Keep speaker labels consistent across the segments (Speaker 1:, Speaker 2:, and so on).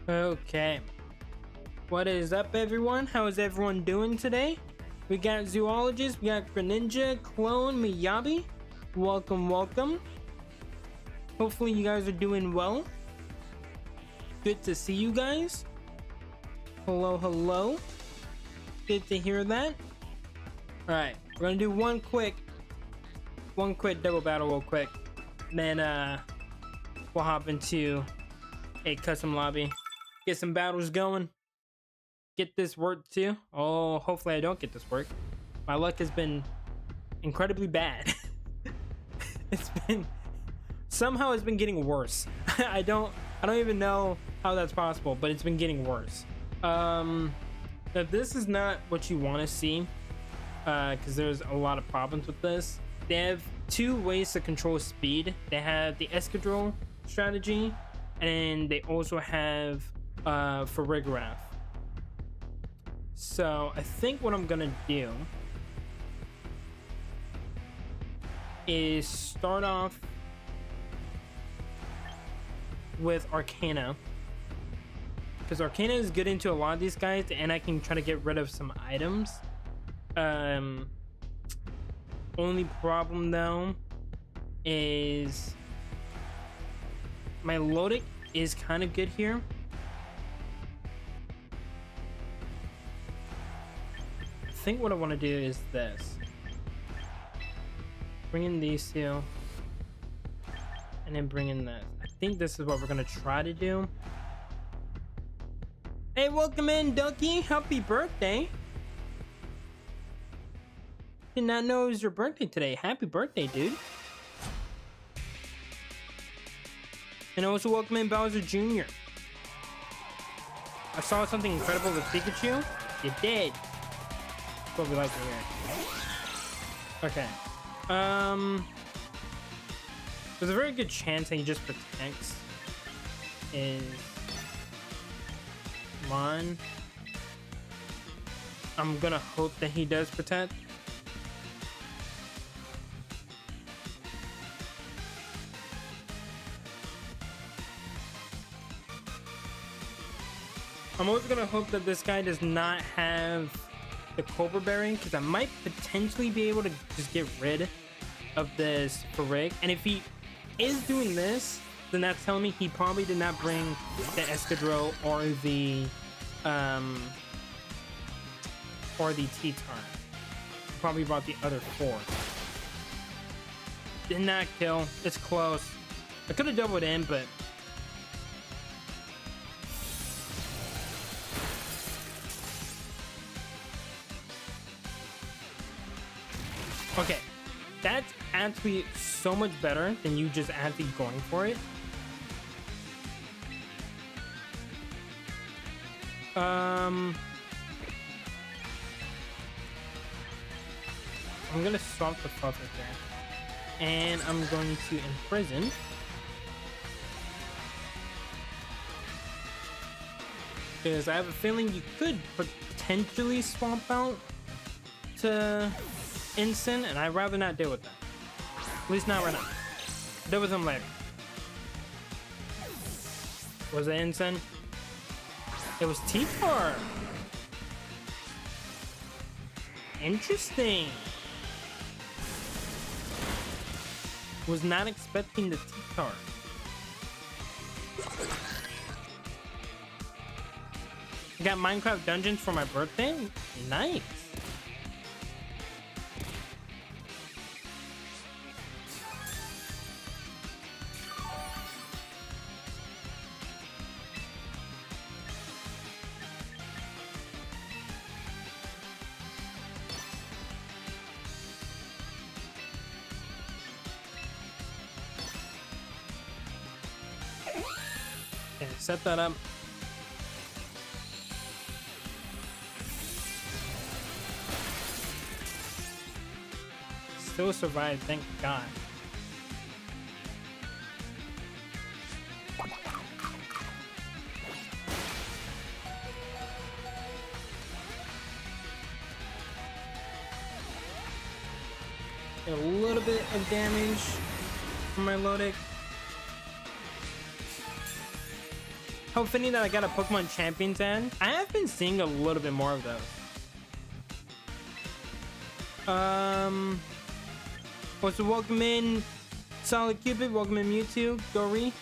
Speaker 1: Okay, what is up, everyone? How is everyone doing today? We got Zoologist, we got Greninja, Clone, Miyabi. Welcome. Hopefully you guys are doing well. Good to see you guys. Hello. Good to hear that. Alright, we're gonna do one quick double battle real quick. Then we'll hop into a custom lobby. Get some battles going. Get this work too. Oh, hopefully I don't get this work. My luck has been incredibly bad. It's been getting worse. I don't even know how that's possible, but it's been getting worse. If this is not what you want to see, because there's a lot of problems with this. They have two ways to control speed. They have the escadrille strategy, and they also have Farigiraf. So I think what I'm gonna do is start off with Arcana, because Arcana is good into a lot of these guys, and I can try to get rid of some items. Only problem though is my Lodic is kind of good here. I think what I want to do is this. Bring in these two, and then bring in this. I think this is what we're gonna try to do. Hey, welcome in, Ducky. Happy birthday. Did not know it was your birthday today. Happy birthday, dude. And also welcome in Bowser Jr. I saw something incredible with Pikachu. You did. That's what we like to hear. Okay. There's a very good chance that he just protects is mine. I'm gonna hope that he does protect. I'm also gonna hope that this guy does not have the Cobra Berry, because I might potentially be able to just get rid of this Farig. And if he is doing this, then that's telling me he probably did not bring the Escadrille or the T-Tarn. Probably brought the other four. Did not kill. It's close. I could have doubled in, but okay, that's actually so much better than you just actually going for it. I'm gonna swap the filter here, and I'm going to imprison. Because I have a feeling you could potentially swap out to Ensign, and I'd rather not deal with that. At least not right now. Deal with him later. Was it Ensign? It was T-Tar. Interesting. Was not expecting the T-Tar. I got Minecraft Dungeons for my birthday? Nice. Okay, set that up. Still survived, thank God. Get a little bit of damage from my Lodic. How fitting that I got a Pokemon Champions ad. I have been seeing a little bit more of those. Also welcome in Solid Cupid, welcome in Mewtwo, Gory.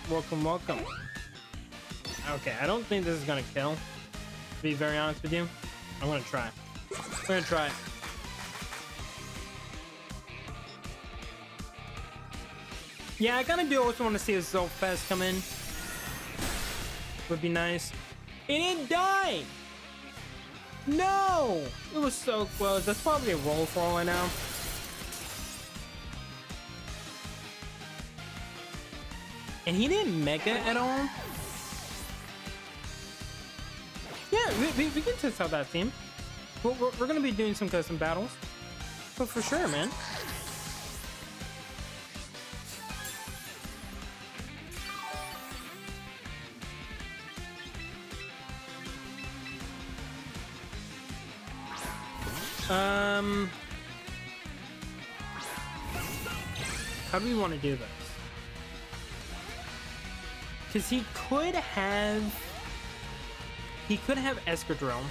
Speaker 1: Welcome, welcome. Okay, I don't think this is gonna kill. To be very honest with you, I'm gonna try. We're gonna try it. Yeah, I kind of do also want to see a Zolfest come in. Would be nice. It didn't die! No! It was so close. That's probably a roll for all I know. And he didn't mega at all? Yeah, we can test out that team. We're going to be doing some custom battles. But for sure, man. How do we want to do this? Because he could have Escadrille,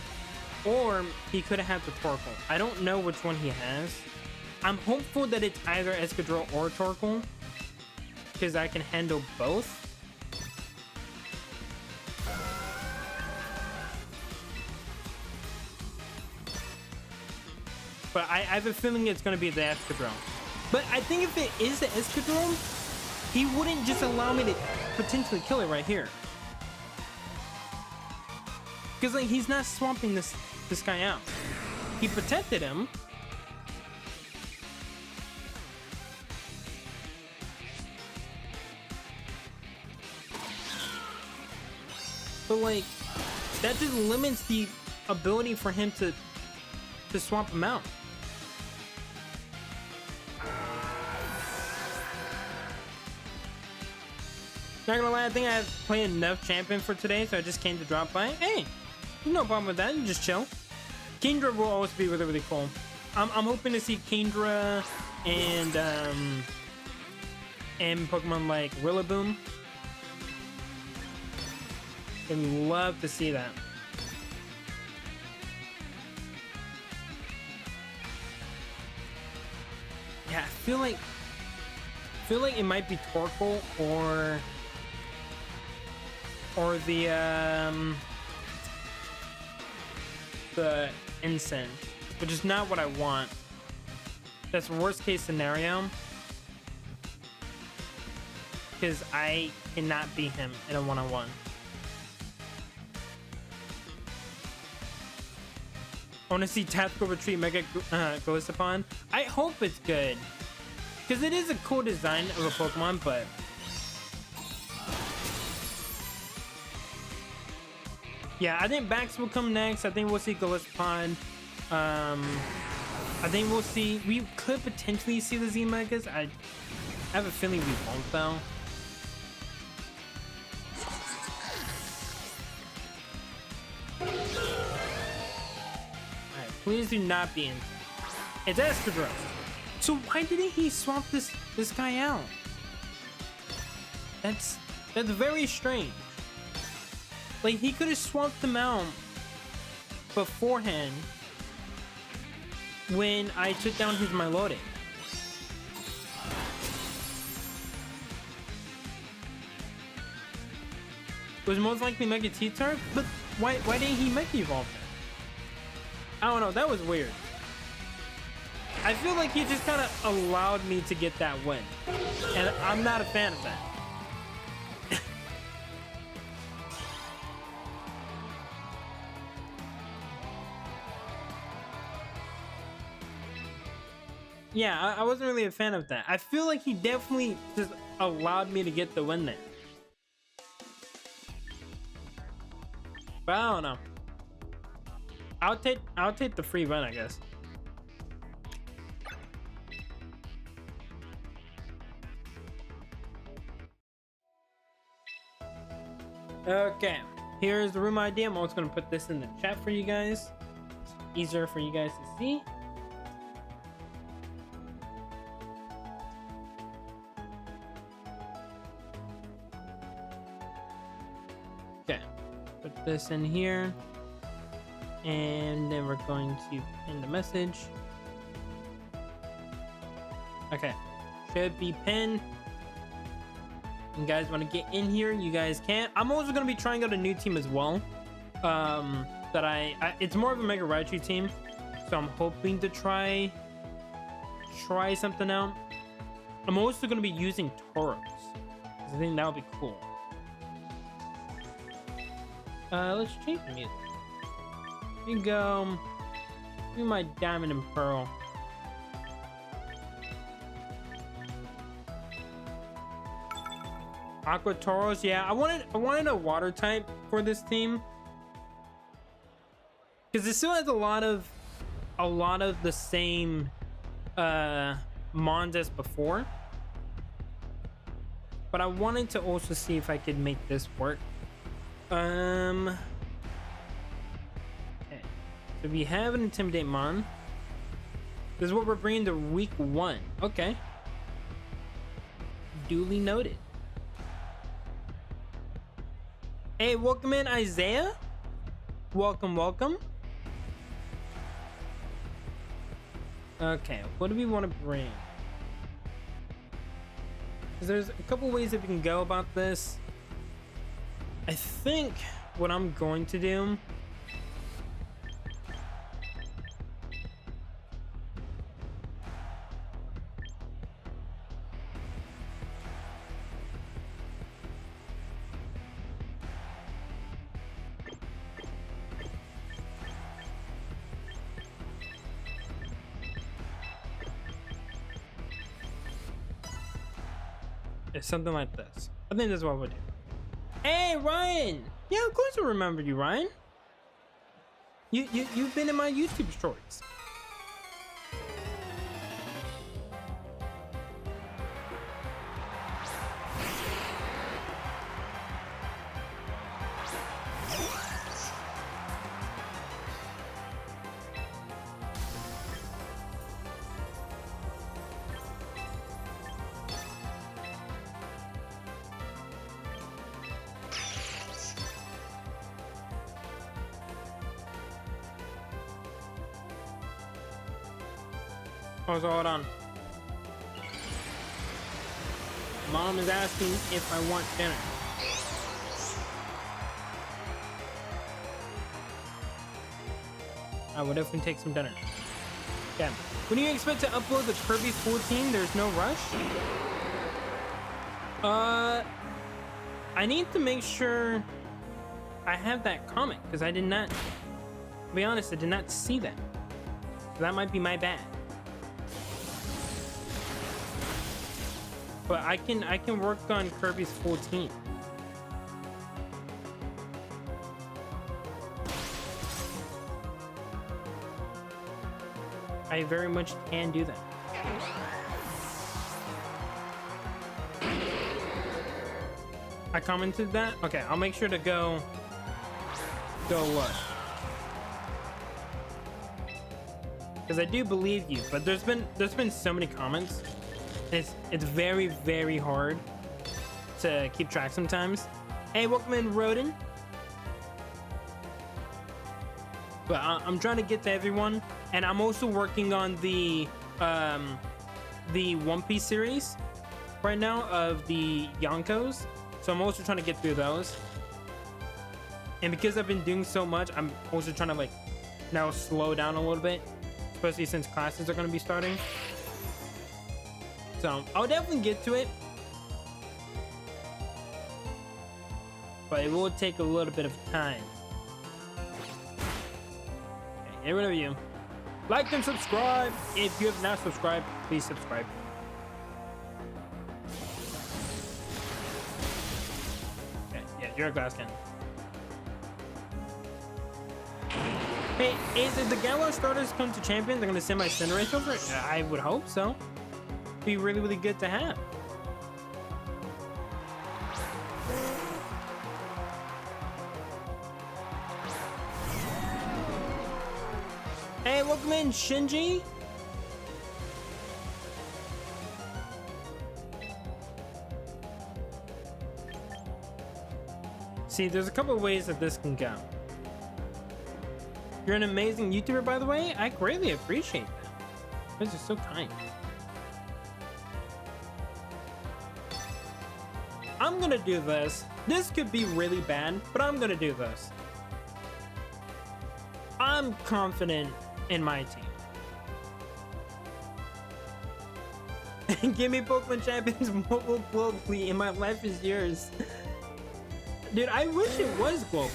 Speaker 1: or he could have the Torkoal. I don't know which one he has. I'm hopeful that it's either Escadrille or Torkoal, because I can handle both. But I have a feeling it's going to be the Escadrille. But I think if it is the Escadrille, he wouldn't just allow me to potentially kill it right here. Because like he's not swamping this guy out. He protected him. But like that just limits the ability for him to swamp him out. Not gonna lie, I think I have played enough champion for today, so I just came to drop by. Hey, there's no problem with that. You just chill. Kingdra will always be really, really cool. I'm hoping to see Kingdra and Pokemon like Rillaboom. I'd love to see that. Yeah, I feel like it might be Torkoal or the Ensign, which is not what I want. That's worst case scenario, because I cannot beat him in a one-on-one. I want to see Tactical Retreat Mega Golisopon. I hope it's good, because it is a cool design of a Pokemon, but yeah, I think Bax will come next. I think we'll see Golisopon. I think we'll see. We could potentially see the Z Megas. I have a feeling we won't, though. Alright, please do not be in. It's Escadrille. So why didn't he swap this guy out? That's very strange. Like, he could have swapped them out beforehand when I took down his Milotic. It was most likely Mega T-Turf, but why didn't he Mega Evolve then? I don't know, that was weird. I feel like he just kind of allowed me to get that win, and I'm not a fan of that. Yeah, I wasn't really a fan of that. I feel like he definitely just allowed me to get the win there. But I don't know. I'll take the free run, I guess. Okay, here's the room ID. I'm also gonna put this in the chat for you guys. It's easier for you guys to see. Put this in here. And then we're going to pin the message. Okay. Should be pinned. You guys want to get in here, you guys can. I'm also going to be trying out a new team as well. It's more of a Mega Raichu team. So I'm hoping to try something out. I'm also going to be using Tauros. I think that would be cool. Let's change the music. Here you go. Do my Diamond and Pearl. Aqua Tauros, yeah. I wanted a water type for this team. Because it still has a lot of the same mons as before. But I wanted to also see if I could make this work. Okay. So we have an Intimidate Mon. This is what we're bringing to week 1. Okay. Duly noted. Hey, welcome in, Isaiah. Welcome, welcome. Okay, what do we want to bring? There's a couple ways that we can go about this. I think what I'm going to do is something like this. I think that's what we'll do. Hey, Ryan! Yeah, of course I remember you, Ryan. You've been in my YouTube stories. Oh, so hold on. Mom is asking if I want dinner. I would definitely take some dinner. Okay. When do you expect to upload the Kirby 14? There's no rush? I need to make sure I have that comment because I did not, to be honest, I did not see that. So that might be my bad. But I can work on Kirby's 14. I very much can do that. I commented that? Okay, I'll make sure to go look. Because I do believe you, but there's been so many comments. It's very, very hard to keep track sometimes. Hey, welcome in, Rodin. But I'm trying to get to everyone, and I'm also working on the One Piece series right now of the Yonkos. So I'm also trying to get through those. And because I've been doing so much, I'm also trying to like now slow down a little bit, especially since classes are going to be starting. So I'll definitely get to it, but it will take a little bit of time. Okay, get rid of you. Like and subscribe. If you have not subscribed, please subscribe. Okay, yeah, you're a glass cannon. Hey, if the Galar starters come to champion, they're gonna send my Cinderace over? I would hope so. Be really, really good to have. Hey, welcome in, Shinji. See, there's a couple of ways that this can go. You're an amazing YouTuber, by the way. I greatly appreciate that. You guys are so kind. I'm gonna do this. This could be really bad, but I'm gonna do this. I'm confident in my team. Give me Pokemon Champions mobile globally and my life is yours. Dude, I wish it was global.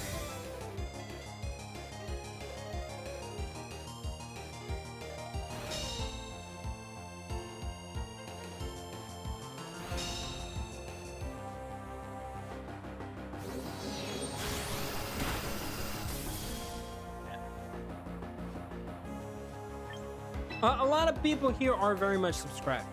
Speaker 1: A lot of people here are very much subscribed.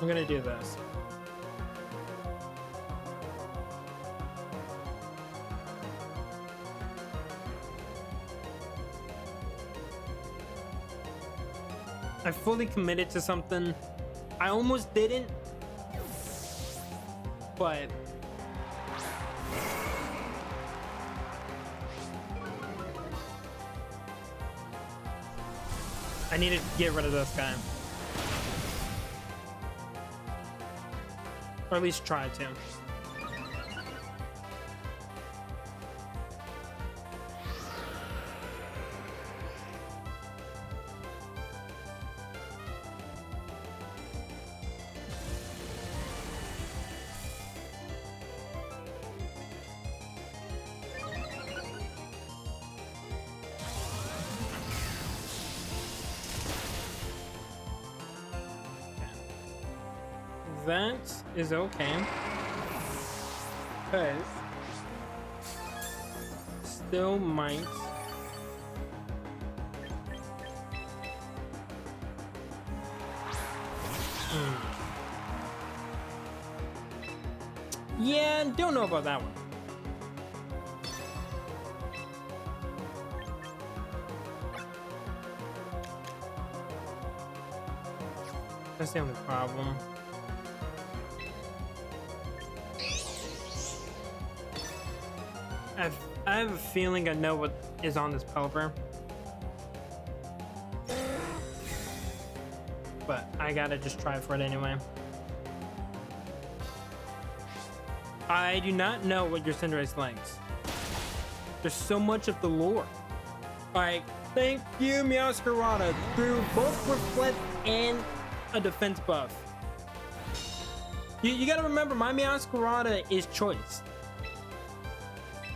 Speaker 1: I'm gonna do this. I fully committed to something. I almost didn't, but I needed to get rid of this guy. Or at least try to. That is okay. Because still might yeah, don't know about that one. That's the only problem. I have a feeling I know what is on this Pelipper, but I gotta just try for it anyway. I do not know what your Cinderace likes. There's so much of the lore. Alright, thank you, Meowscarada, through both Reflect and a defense buff. You gotta remember, my Meowscarada is choice.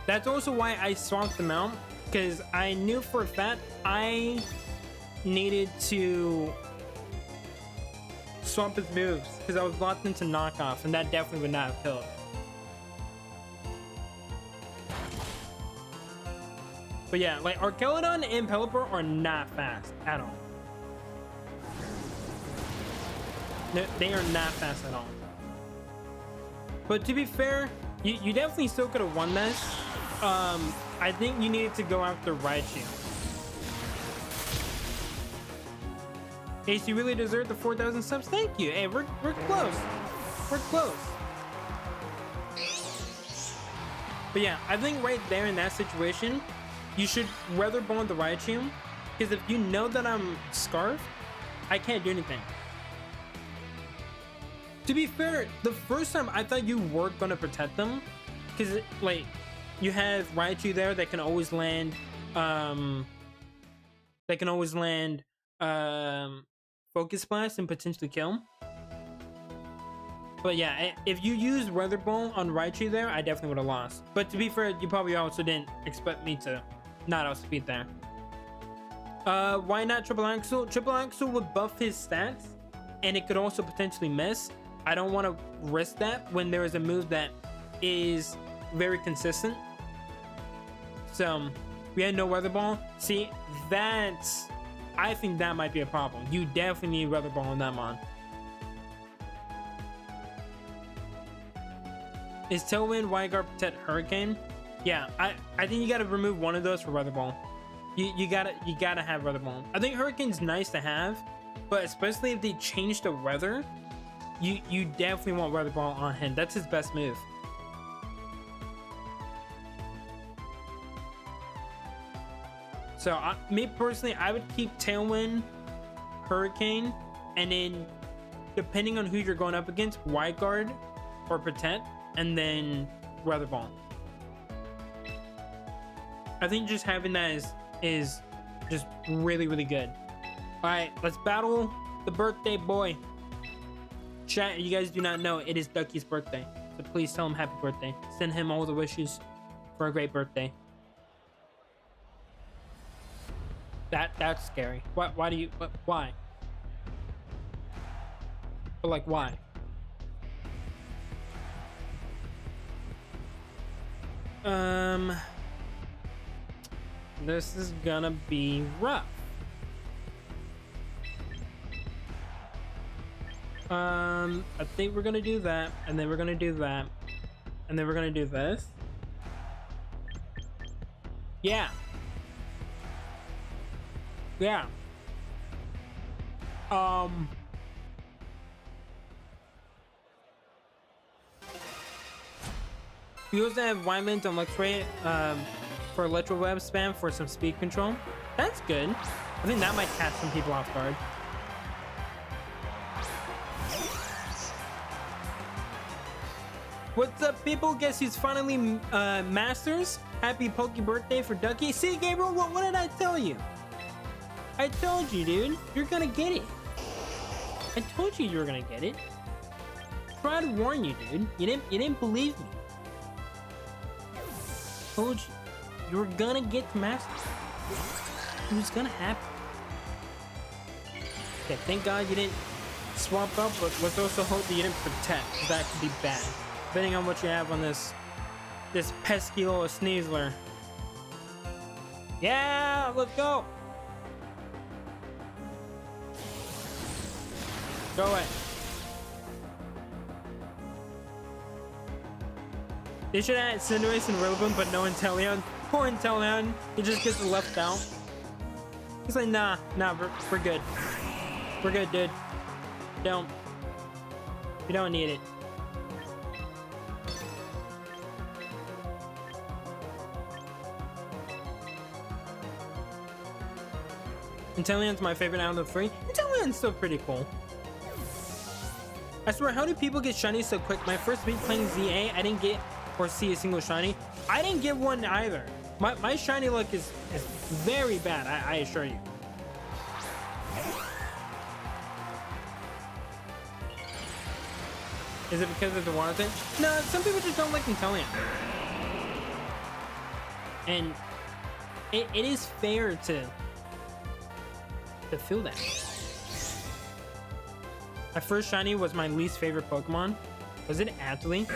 Speaker 1: That's also why I swapped them out, because I knew for a fact I needed to swap his moves, because I was locked into knockoff, and that definitely would not have killed. But yeah, like Archelodon and Pelipper are not fast at all. They are not fast at all. But to be fair, you definitely still could have won this. I think you needed to go after Raichu. Ace, you really deserve the 4,000 subs. Thank you. Hey, we're close. We're close. But yeah, I think right there in that situation, you should Weather Bond the Raichu, because if you know that I'm Scarf, I can't do anything. To be fair, the first time I thought you were gonna protect them, because like you have Raichu there that can always land Focus Blast and potentially kill. But yeah, if you used Weather Ball on Raichu there, I definitely would have lost. But to be fair, you probably also didn't expect me to not outspeed there. Why not Triple Axel? Triple Axel would buff his stats, and it could also potentially miss. I don't want to risk that when there is a move that is very consistent. So we had no Weather Ball. See, that's, I think that might be a problem. You definitely need Weather Ball on that mon. Is Tailwind, Wyguard, Protect, Hurricane? Yeah, I think you got to remove one of those for Weather Ball. You gotta have weather ball. I think Hurricane's nice to have, but especially if they change the weather, you definitely want weather ball on him. That's his best move. So me personally, I would keep Tailwind, Hurricane, and then depending on who you're going up against, Wide Guard or Protect, and then Weather Ball. I think just having that is just really, really good. All right, let's battle the birthday boy. Chat, you guys do not know it is Ducky's birthday, so please tell him happy birthday. Send him all the wishes for a great birthday. That's scary. Why do you? Why? But like, why? This is gonna be rough. I think we're gonna do that, and then we're gonna do that, and then we're gonna do this. Yeah. Yeah. We also have Wyman and Luxray for Electro Web spam for some speed control. That's good. I think that might catch some people off guard. What's up, people? Guess who's finally Masters? Happy Pokey birthday for Ducky. See, Gabriel, what did I tell you? I told you, dude. You're gonna get it. I told you were gonna get it. Tried to warn you, dude. You didn't believe me. Told you were gonna get to Masters. It was gonna happen. Okay, thank God you didn't swap up, but let's also hope that you didn't Protect. That could be bad. Depending on what you have on this pesky little Sneasler. Yeah, let's go. Go away. They should add Cinderace and Rillaboom, but no Inteleon. Poor Inteleon. He just gets left out. He's like, nah, we're good. We're good, dude. You don't need it. Inteleon's my favorite out of the three. Inteleon's still pretty cool. I swear, how do people get shiny so quick? My first week playing ZA, I didn't get or see a single shiny. I didn't get one either. My shiny luck is very bad, I assure you. Is it because of the water thing? No, some people just don't like Inteleon. And it is fair to feel that. My first shiny was my least favorite Pokemon. Was it Adley?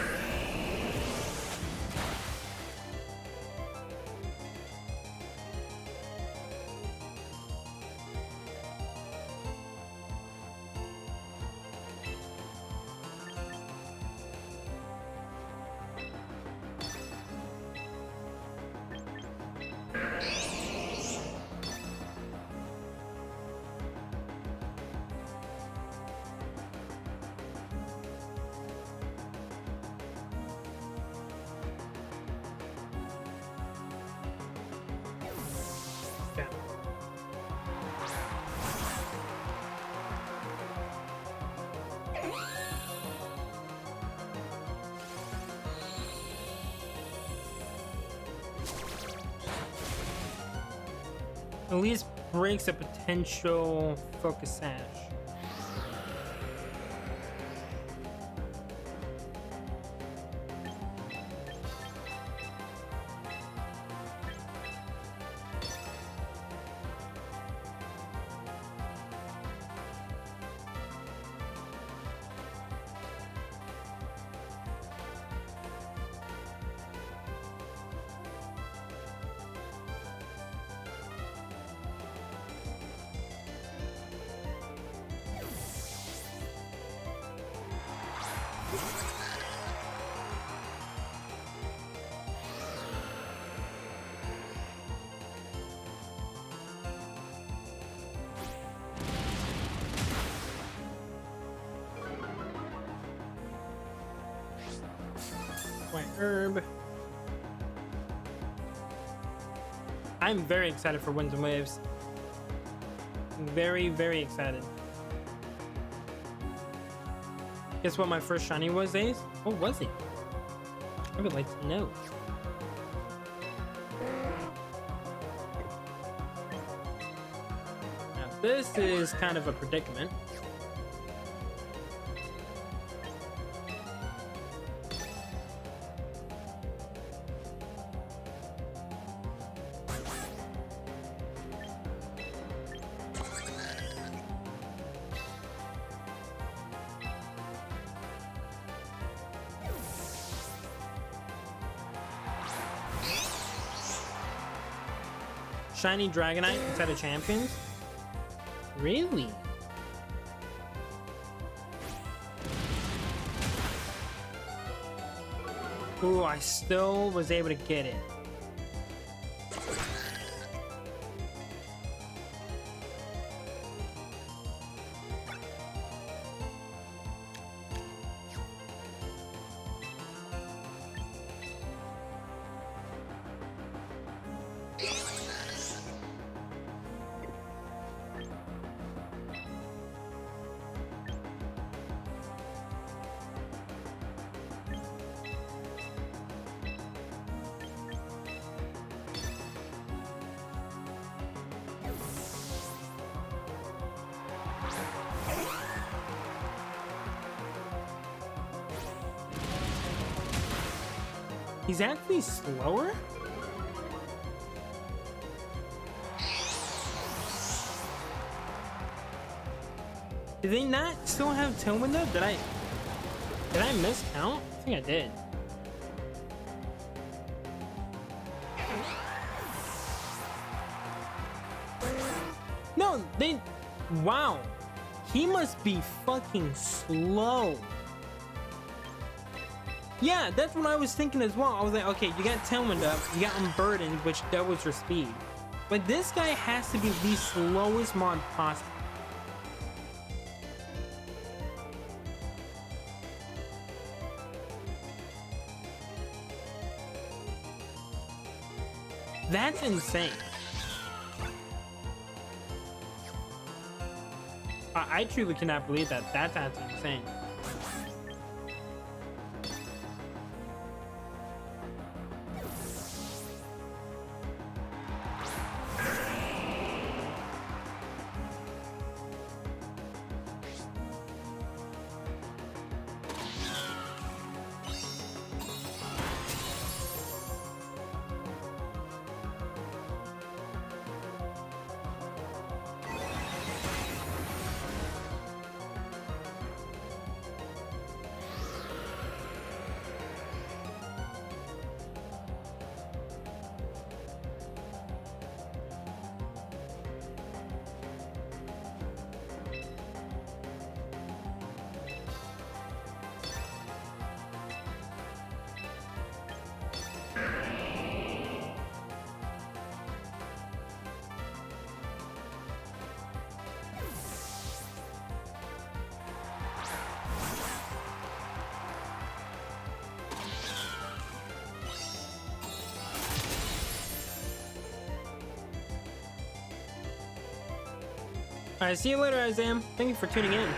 Speaker 1: At least breaks a potential Focus Sash. White herb. I'm very excited for Winds and Waves. Very, very excited. Guess what my first shiny was, Ace? What was it? I would like to know. Now, this is kind of a predicament. Shiny Dragonite instead of champions? Really? Ooh, I still was able to get it. He's actually slower? Did they not still have Tailwind up? Did I miscount? I think I did. No, they... Wow. He must be fucking slow. Yeah, that's what I was thinking as well. I was like, okay, you got Tailwind up, you got Unburdened, which doubles your speed. But this guy has to be the slowest mod possible. That's insane. I truly cannot believe that. That's absolutely insane. Alright, see you later, Isam. Thank you for tuning in.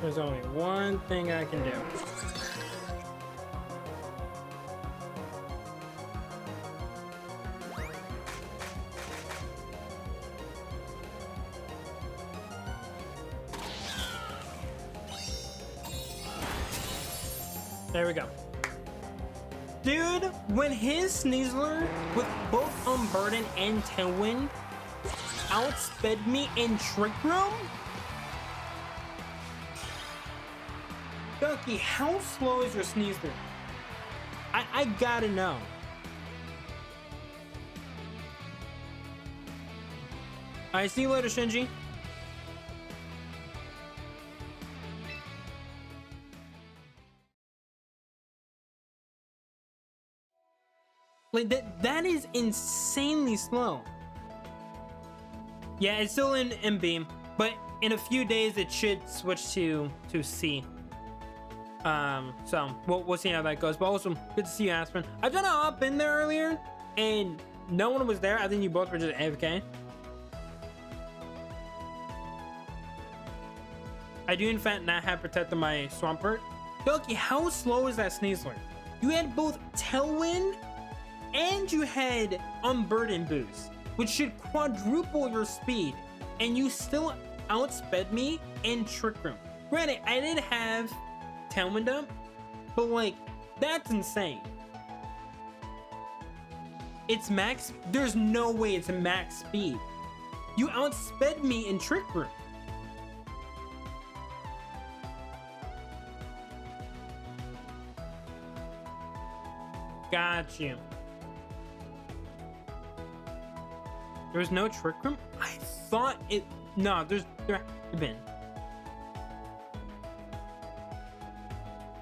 Speaker 1: There's only one thing I can do. There we go. Dude, when his Sneasler with both Unburden and Tailwind outsped me in Trick Room? Ducky, how slow is your Sneasler? I gotta know. I see you later, Shinji. Like that is insanely slow. Yeah, it's still in MB, but in a few days it should switch to C. So we'll see how that goes. But also, good to see you, Aspen. I've done a hop in there earlier, and no one was there. I think you both were just AFK. I do in fact not have protected my Swampert. Doki, how slow is that Sneasler? You had both Tailwind and you had Unburden boost, which should quadruple your speed, and you still outsped me in Trick Room. Granted, I did have Tailwind up, but like, that's insane. It's max, there's no way it's a max speed. You outsped me in Trick Room. Got you. There was no Trick Room? I thought it... No, there had been.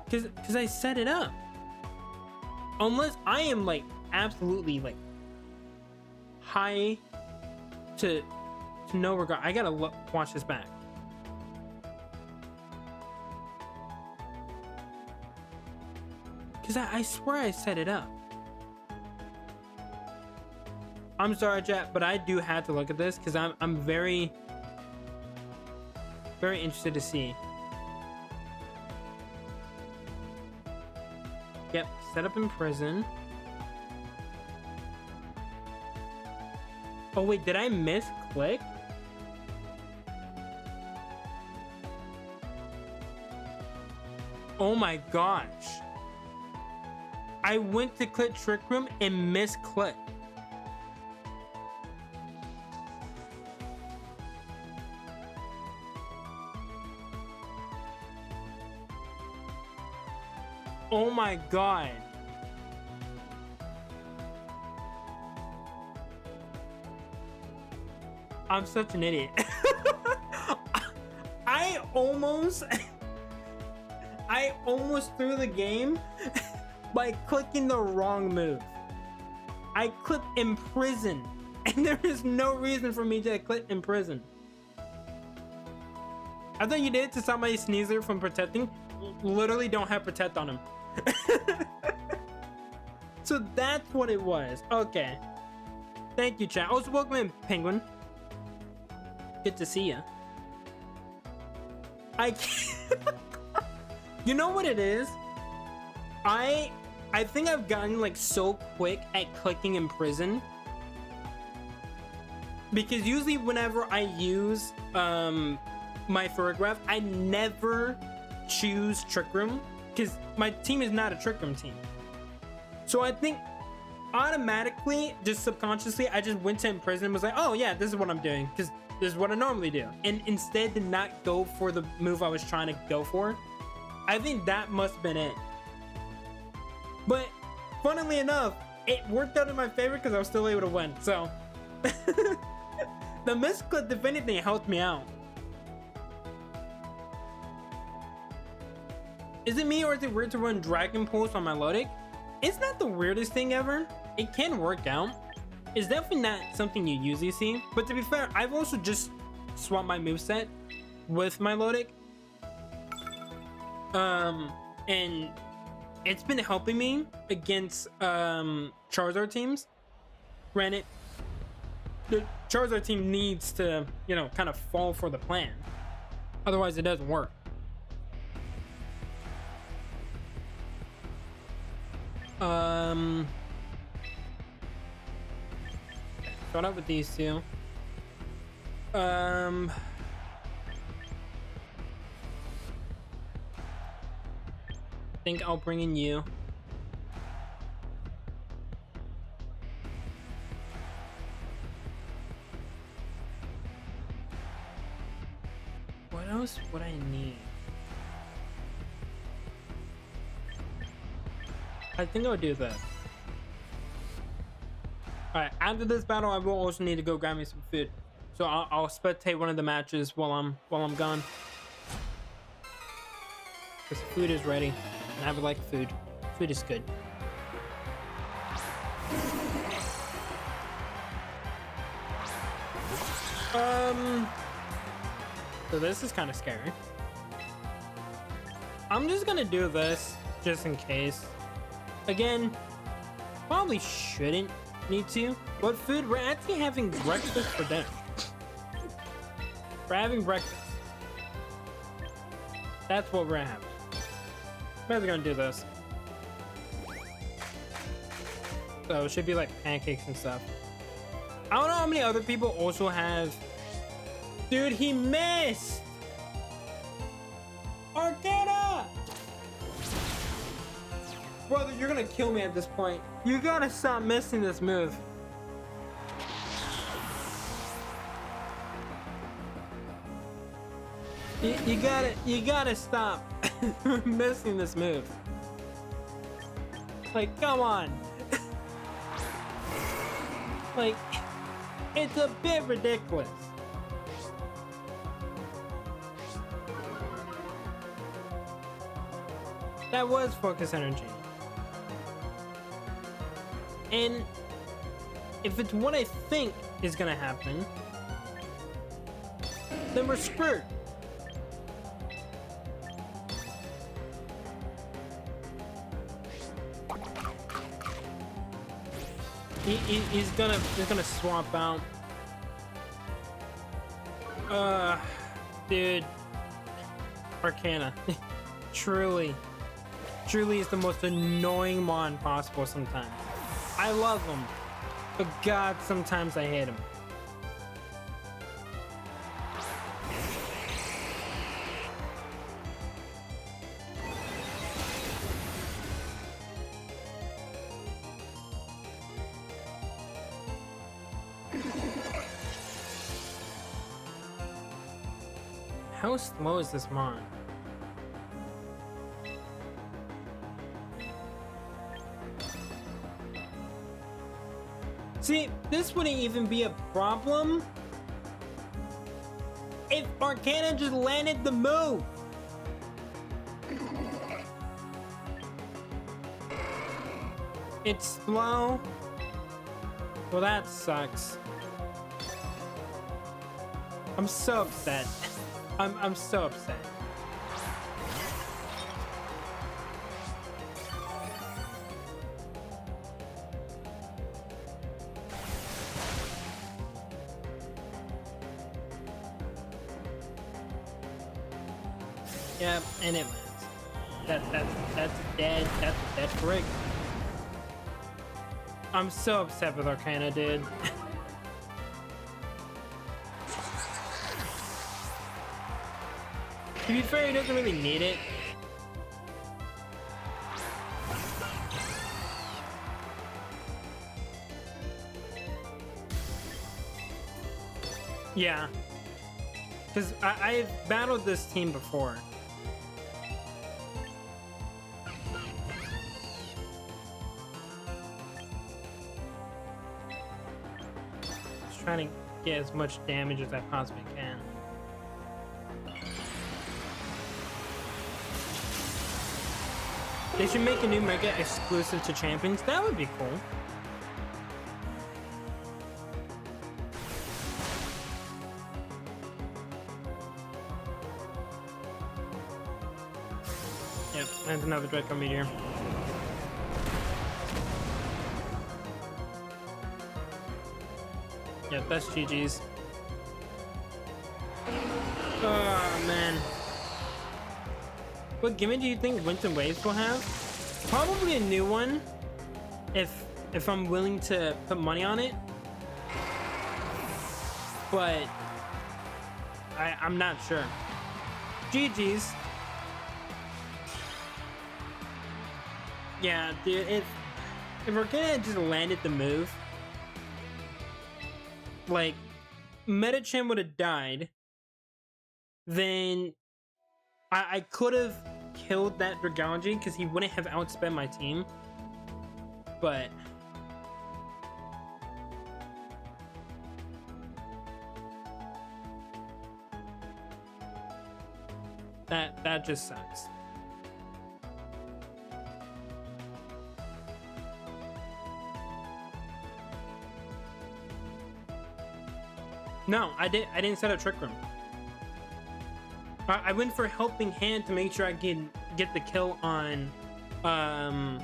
Speaker 1: Because I set it up. Unless I am like absolutely like high to no regard. I gotta watch this back. Because I swear I set it up. I'm sorry, chat, but I do have to look at this because I'm very interested to see. Yep, set up in prison. Oh wait, did I miss click? Oh my gosh. I went to click Trick Room and misclicked. Oh my god. I'm such an idiot. I almost threw the game by clicking the wrong move. I clicked imprison, and there is no reason for me to click imprison. I thought you did it to stop my Sneasler from protecting. Literally don't have protect on him. So that's what it was. Okay. Thank you, chat. Also, welcome in, Penguin. Good to see you. I can't. You know what it is? I think I've gotten like so quick at clicking imprison, because usually whenever I use my photograph, I never choose Trick Room because my team is not a Trick Room team. So I think automatically, just subconsciously, I just went to imprison and was like, oh yeah, this is what I'm doing because this is what I normally do, and instead did not go for the move I was trying to go for. I think that must have been it. But funnily enough, it worked out in my favor because I was still able to win. So the misclick, if anything, helped me out. Is it me or is it weird to run Dragon Pulse on my Lodic? It's not the weirdest thing ever. It can work out. It's definitely not something you usually see. But to be fair, I've also just swapped my moveset with my Lodic. And it's been helping me against Charizard teams. Granted, the Charizard team needs to, you know, kind of fall for the plan. Otherwise, it doesn't work. Start out with these two. I think I'll bring in you. What else would I need? I think I'll do that. All right, after this battle, I will also need to go grab me some food. So I'll spectate one of the matches while I'm gone. Because food is ready, and I would like food. Food is good. So this is kind of scary. I'm just gonna do this just in case. Again, probably shouldn't need to. But food, we're actually having breakfast for dinner. We're having breakfast. That's what we're having. We're gonna do this. So it should be like pancakes and stuff. I don't know how many other people also have. Dude, he missed! Arcana! Brother, you're gonna kill me at this point. You gotta stop missing this move. You gotta stop missing this move. Like, come on. Like, it's a bit ridiculous. That was focus energy. And if it's what I think is gonna happen, then we're screwed. He's gonna swap out. Dude, Arcana. Truly is the most annoying mon possible sometimes. I love him, but God, sometimes I hate him. How slow is this mon? See, this wouldn't even be a problem if Arcana just landed the move. It's slow. Well, that sucks. I'm so upset. I'm so upset. Yep, and it lands. That's dead. That's rigged. I'm so upset with Arcana, dude. To be fair, he doesn't really need it. Yeah. Because I've battled this team before. Just trying to get as much damage as I possibly can. They should make a new mega exclusive to champions. That would be cool. Yep, and another Draco Meteor. Yep, that's GG's. Oh, man. What gimmick do you think Winds and Waves will have? Probably a new one, if I'm willing to put money on it. But I'm not sure. GG's. Yeah, dude. If we're gonna just landed the move, like Metachan would have died, then I could have killed that Dragalge because he wouldn't have outspent my team. but that just sucks. No, I didn't set a trick room. I went for helping hand to make sure I can get the kill on the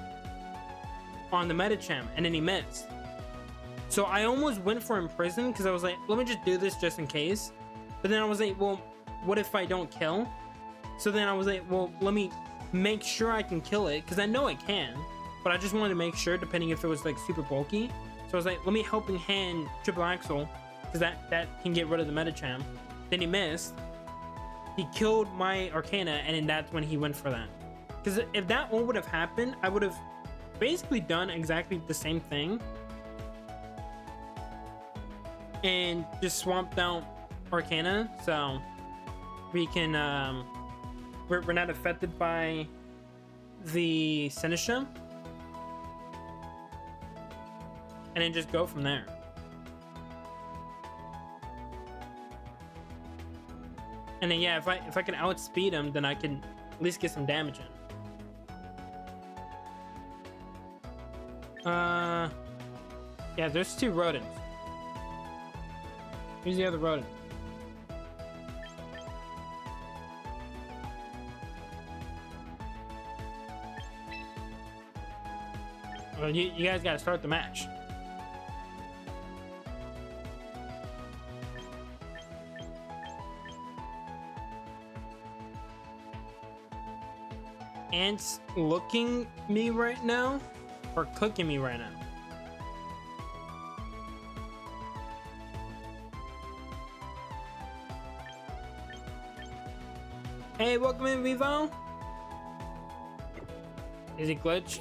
Speaker 1: Medicham, and then he missed. So I almost went for imprison because I was like, let me just do this just in case. But then I was like, well, what if I don't kill? So then I was like, well, let me make sure I can kill it, because I know I can, but I just wanted to make sure, depending if it was like super bulky. So I was like, let me helping hand triple axle, because that can get rid of the Medicham. Then he missed. He killed my Arcana, and then that's when he went for that. Because if that one would have happened, I would have basically done exactly the same thing and just swapped out Arcana, so we can we're not affected by the Senesha, and then just go from there. And then yeah, if I can outspeed him, then I can at least get some damage in. Yeah, there's two rodents. Who's the other rodent? Well, you guys gotta start the match. Ants looking me right now or cooking me right now? Hey, welcome in, Vivo. Is it glitched?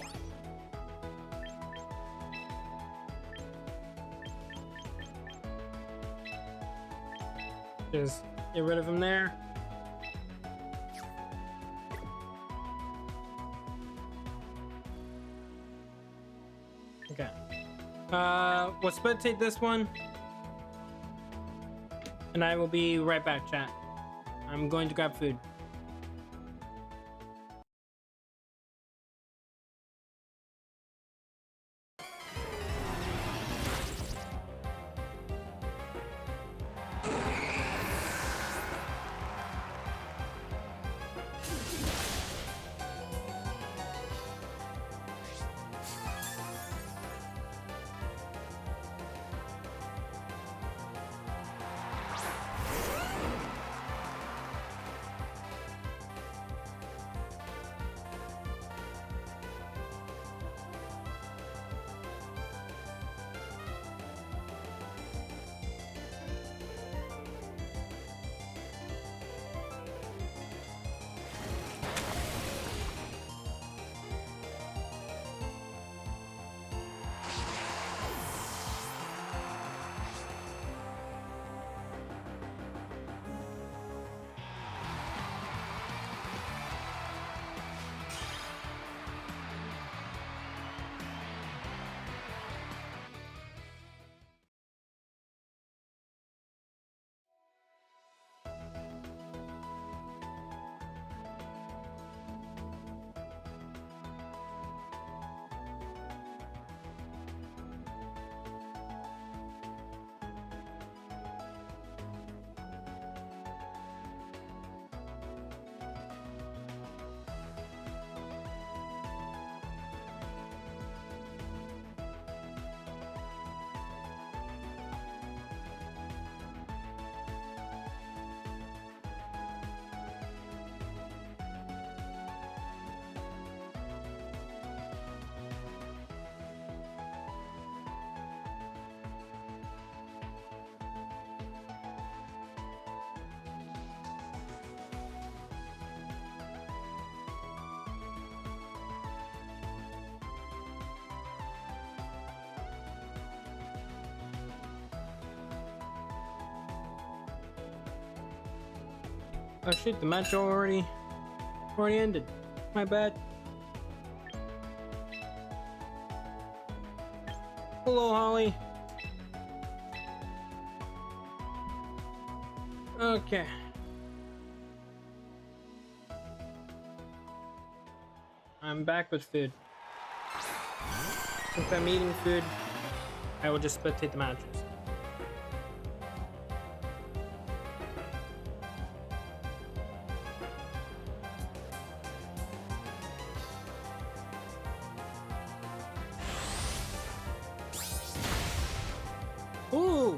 Speaker 1: Just get rid of him there. Okay. We'll spectate this one, and I will be right back, chat. I'm going to grab food. Oh shit, the match already ended. My bad. Hello, Holly. Okay. I'm back with food. Since I'm eating food, I will just spectate the matches. Ooh!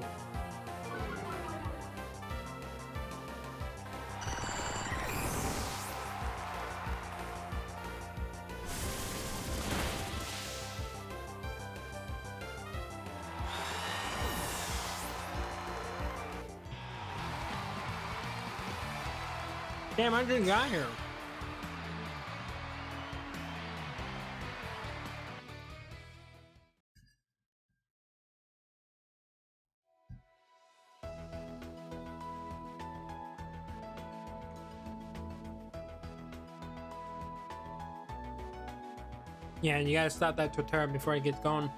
Speaker 1: Damn, I just got here. Yeah, you gotta stop that Twitter before it gets going.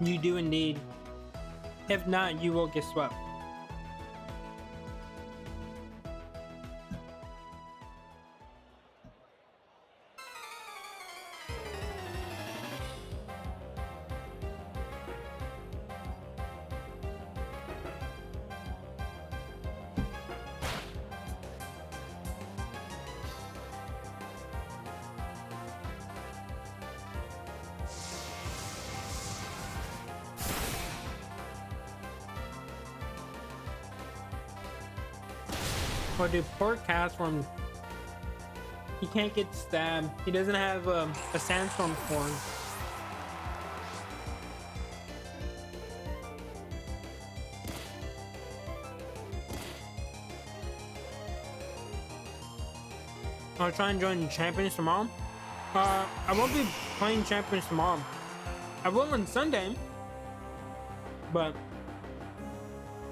Speaker 1: You do indeed. If not, you will get swept. Or do poor Castform. He can't get stabbed. He doesn't have a sandstorm horn. I'll try and join Champions tomorrow. I won't be playing Champions tomorrow. I will on Sunday. But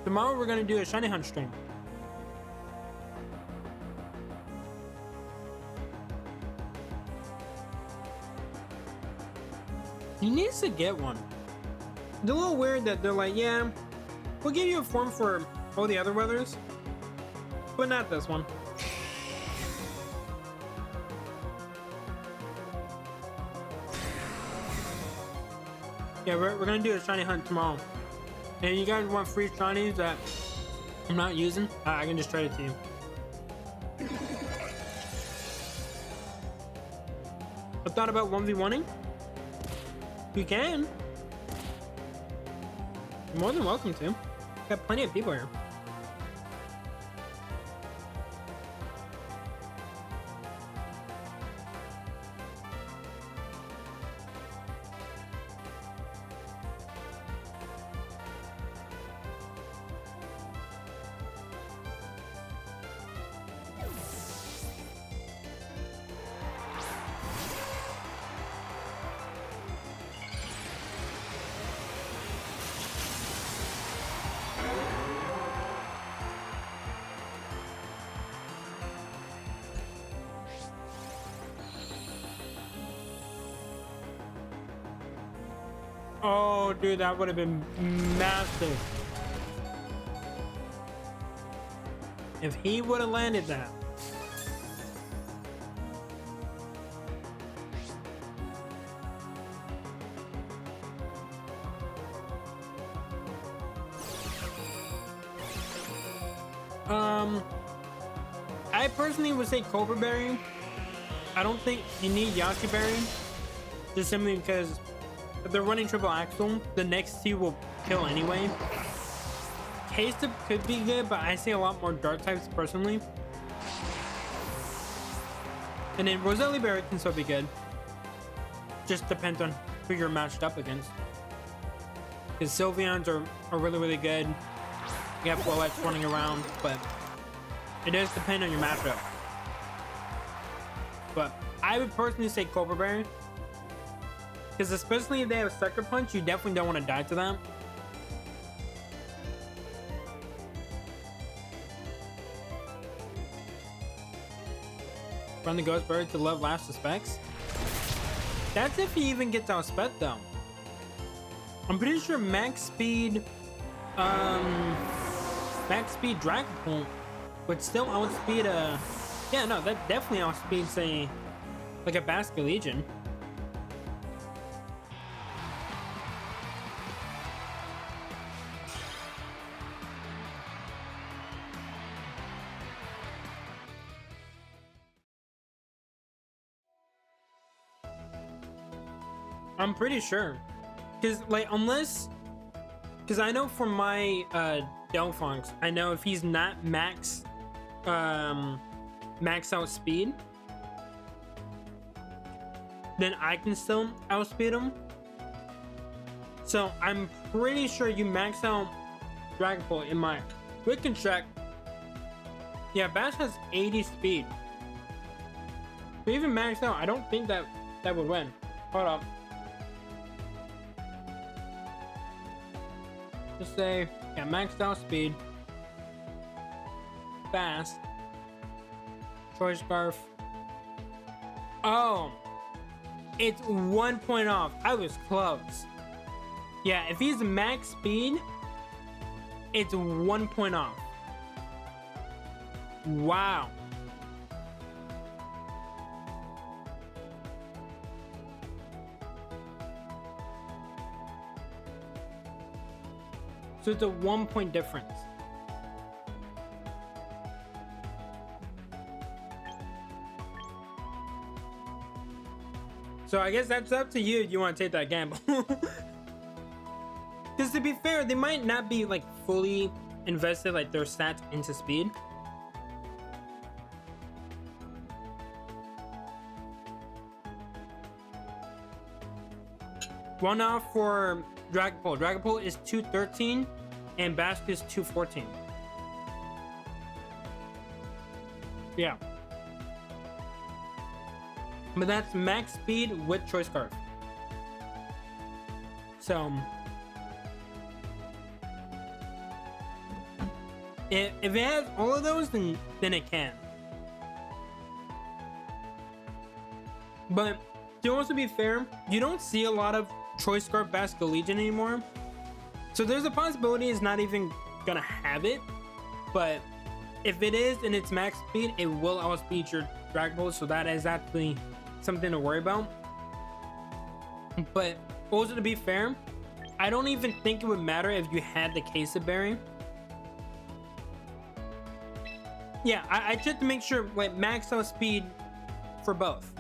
Speaker 1: tomorrow we're gonna do a shiny hunt stream. He needs to get one. It's a little weird that they're like, yeah, we'll give you a form for all the other weathers, but not this one. Yeah, we're gonna do a shiny hunt tomorrow. And you guys want free shinies that I'm not using? I can just trade it to you. I thought about 1v1ing. You can. You're more than welcome to. Got plenty of people here. Oh, dude, that would have been massive. If he would have landed that. I personally would say Cobra Berry. I don't think you need Yashi Berry. Just simply because if they're running triple axle, the next two will kill anyway. K-Step could be good, but I see a lot more dark types personally. And then Roselli Berry can still be good. Just depends on who you're matched up against. Because Sylveons are really, really good. You have Floettes running around, but it does depend on your matchup. But I would personally say Cobra Berry. Because especially if they have Sucker Punch, you definitely don't want to die to them. Run the ghost bird to love last suspects. That's if he even gets outsped though. I'm pretty sure max speed Dragapult would still outspeed a... Yeah, no, that definitely outspeeds a... like a Basket Legion. I'm pretty sure. Because, like, unless... Because I know from my Delphonx, I know if he's not max out speed, then I can still outspeed him. So I'm pretty sure you max out Dragapult in my... We can check. Yeah, Bash has 80 speed. But even maxed out, I don't think that would win. Hold up. Just say, yeah, maxed out speed. Fast. Choice Scarf. Oh. It's 1 point off. I was close. Yeah, if he's max speed, it's 1 point off. Wow. So it's a 1 point difference. So I guess that's up to you if you want to take that gamble. Because to be fair, they might not be like fully invested like their stats into speed. One off for Dragapult. Dragapult is 213 and Basket is 214. Yeah. But that's max speed with Choice Scarf. So if it has all of those, then it can. But to also be fair, you don't see a lot of Choice Scarf Basket Legion anymore. So there's a possibility it's not even gonna have it. But if it is and it's max speed, it will outspeed your Dragapult. So that is actually something to worry about. But also to be fair, I don't even think it would matter if you had the Queso Berry. Yeah, I checked to make sure like max out speed for both.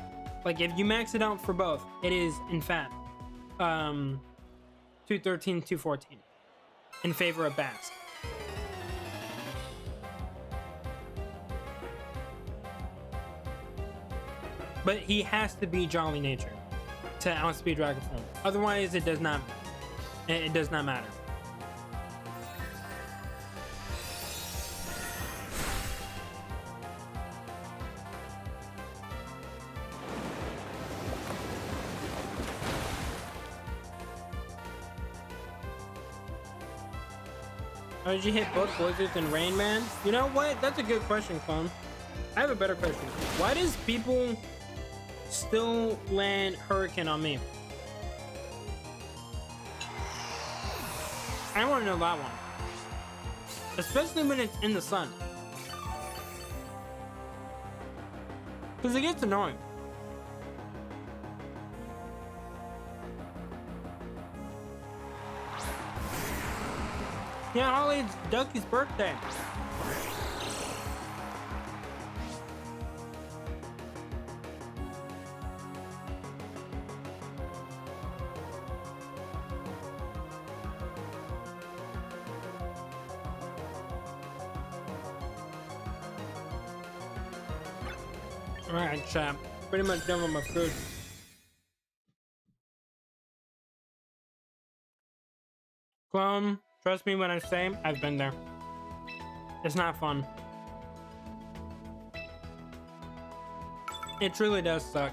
Speaker 1: Like if you max it out for both, it is in fact 213, 214 in favor of Bask. But he has to be Jolly Nature to outspeed Dragapult. Otherwise, it does not matter. How did you hit both Blizzards and Rain Man? You know what? That's a good question, Clone. I have a better question. Why does people still land Hurricane on me? I want to know that one. Especially when it's in the sun. Because it gets annoying. Yeah, Holly, it's Ducky's birthday. Alright, chap. Pretty much done with my food. Clone, trust me when I say I've been there. It's not fun. It truly does suck.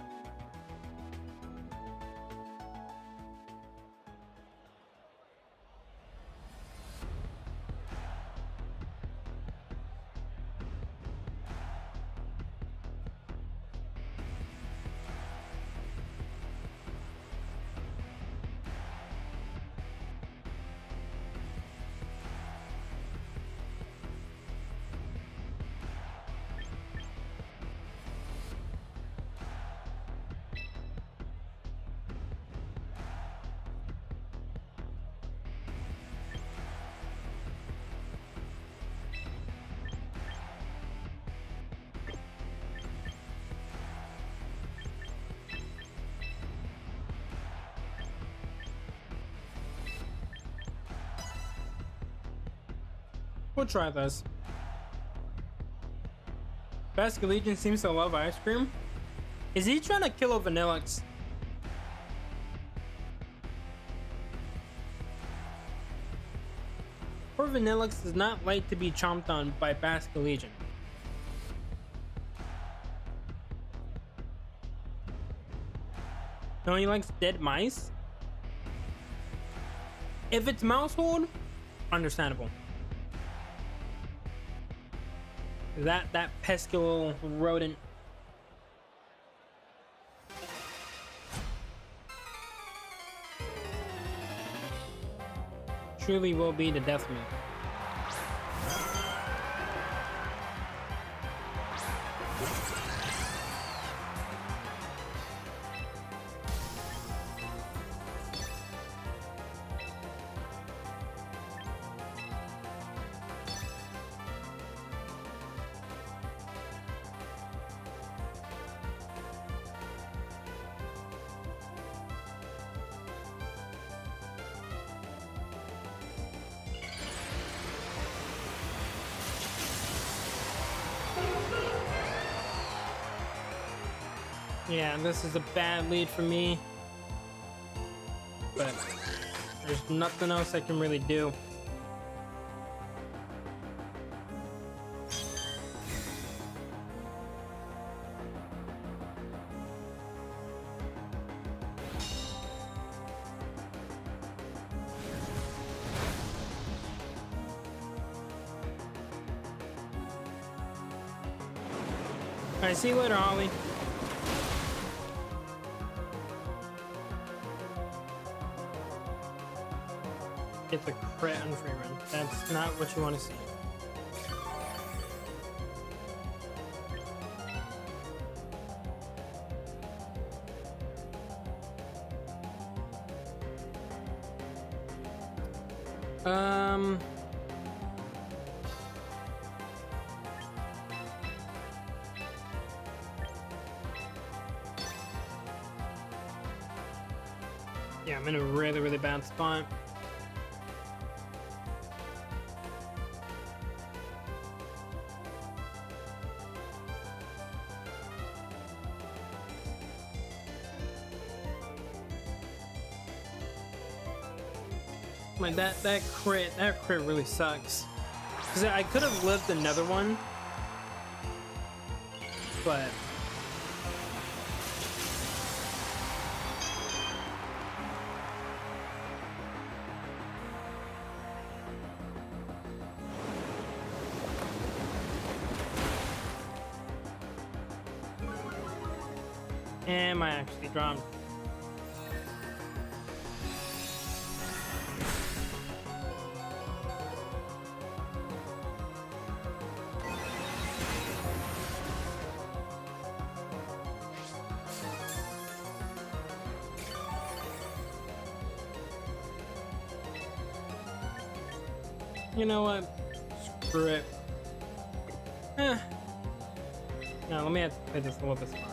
Speaker 1: We'll try this. Basque Legion seems to love ice cream. Is he trying to kill a Vanillix? Poor Vanillix does not like to be chomped on by Basque Legion. No, he likes dead mice. If it's Mousehold, understandable. That pesky little rodent. Truly will be the death of me. Yeah, this is a bad lead for me, but there's nothing else I can really do. Alright, see you later, Holly. Get the crit on free run. That's not what you want to see. Yeah, I'm in a really bad spot. Like that crit really sucks. Cause I could have lived another one, but am I actually dropped? You know what? Screw it. Now let me have to play this a little bit smarter.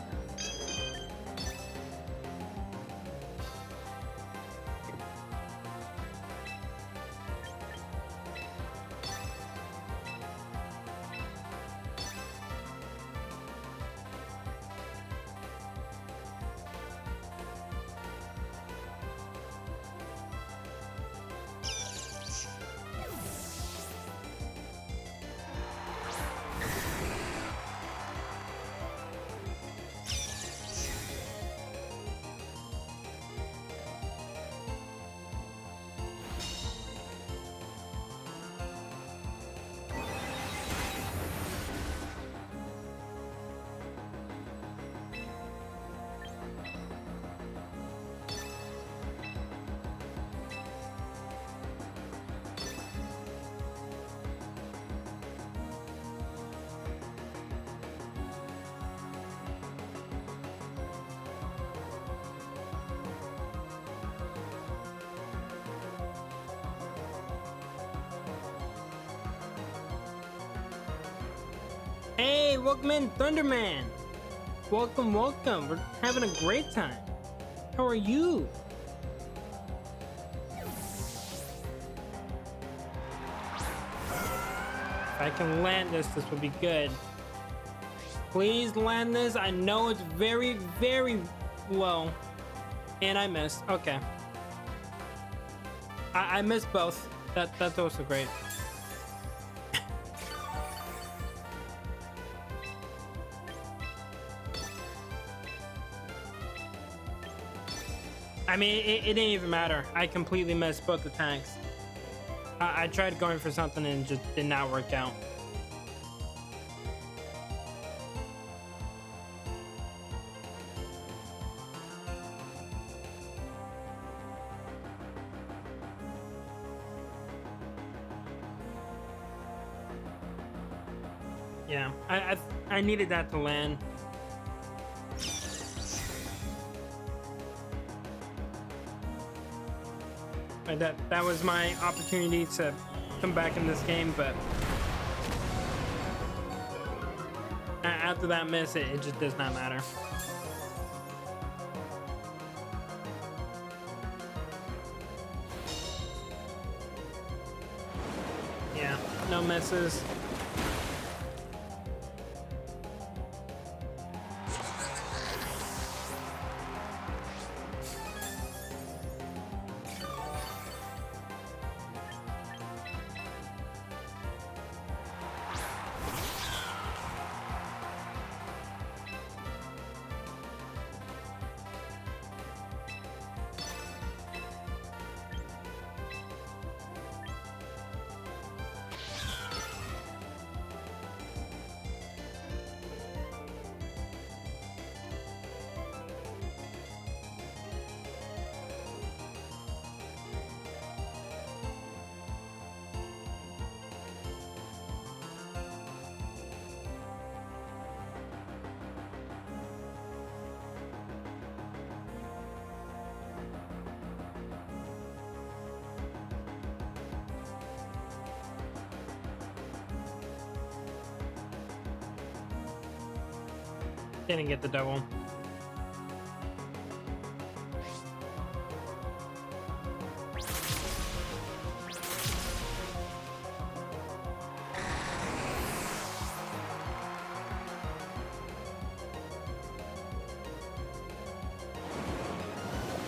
Speaker 1: Hey, welcome in, Thunderman. Welcome. We're having a great time. How are you? I can land this, this would be good. Please land this. I know it's very, very low. And I missed. Okay. I missed both. That's also great. I mean, it didn't even matter. I completely missed both attacks. I tried going for something and it just did not work out. Yeah, I needed that to land. That was my opportunity to come back in this game, but after that miss, it just does not matter. Yeah, no misses. Didn't get the double.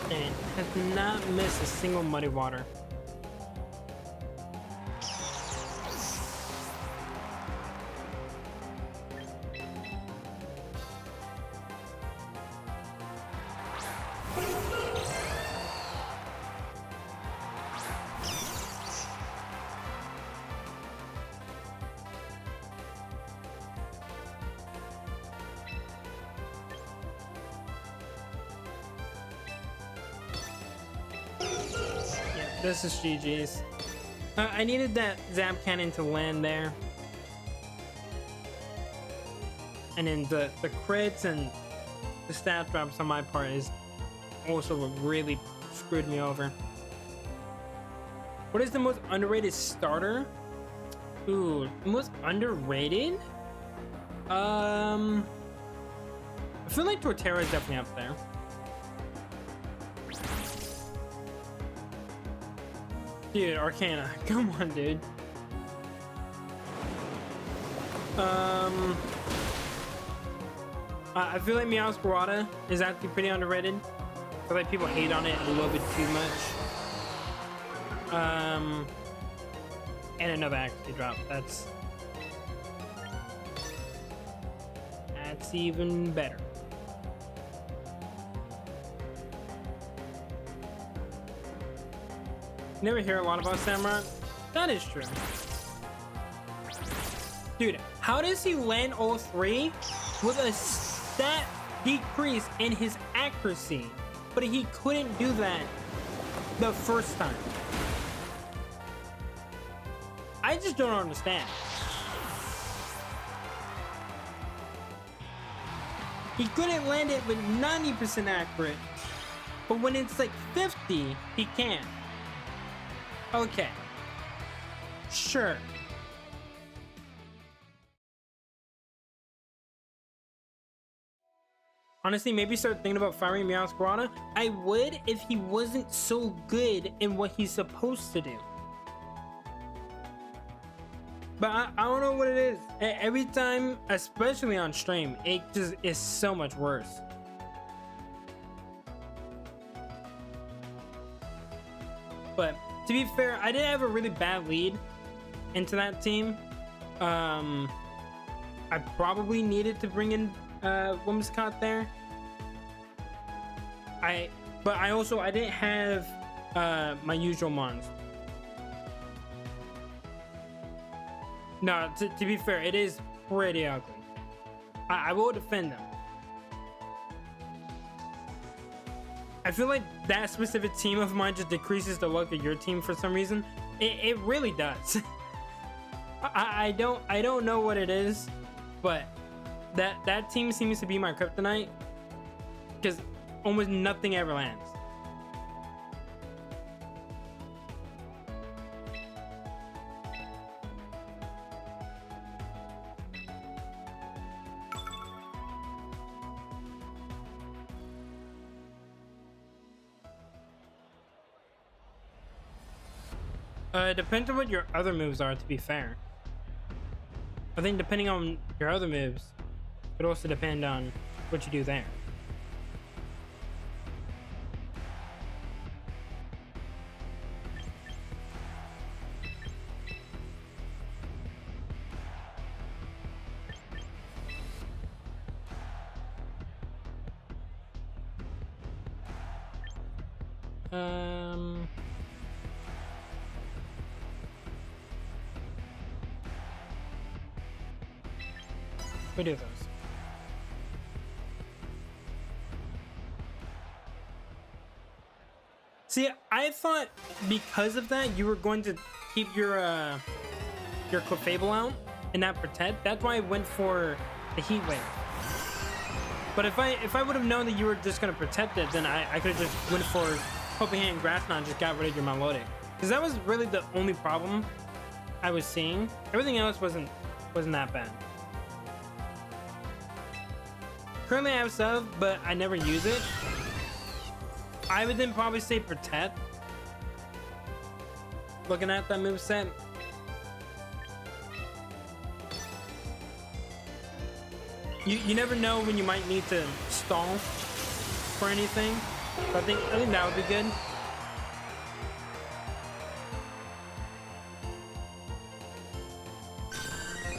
Speaker 1: And has not missed a single muddy water. This is GG's. I needed that Zap Cannon to land there. And then the crits and the stat drops on my part is also what really screwed me over. What is the most underrated starter? Ooh, most underrated? I feel like Torterra is definitely up there. Dude, Arcana. Come on, dude. I feel like Meowscarada is actually pretty underrated. I feel like people hate on it a little bit too much. And another actually drop. That's even better. Never hear a lot about Samurott. That is true. Dude, how does he land all three with a stat decrease in his accuracy? But he couldn't do that the first time. I just don't understand. He couldn't land it with 90% accurate, but when it's like 50, he can. Okay. Sure. Honestly, maybe start thinking about firing Meowscarada. I would if he wasn't so good in what he's supposed to do. But I don't know what it is. Every time, especially on stream, it just is so much worse. But to be fair, I did have a really bad lead into that team. I probably needed to bring in Whimsicott there. But I didn't have my usual mons. No, to be fair, it is pretty ugly. I will defend them. I feel like that specific team of mine just decreases the luck of your team for some reason. It really does. I don't know what it is, but that team seems to be my kryptonite because almost nothing ever lands. It depends on what your other moves are, to be fair. I think depending on your other moves, it also depend on what you do there. We do those. See, I thought because of that you were going to keep your Clefable out and not protect. That's why I went for the Heat Wave. But if I would have known that you were just gonna protect it, then I could have just went for Helping Hand and Grass Knot and just got rid of your Melodic. Because that was really the only problem I was seeing. Everything else wasn't that bad. Currently I have Sub, but I never use it. I would then probably say Protect. Looking at that moveset. You never know when you might need to stall for anything. So I think that would be good.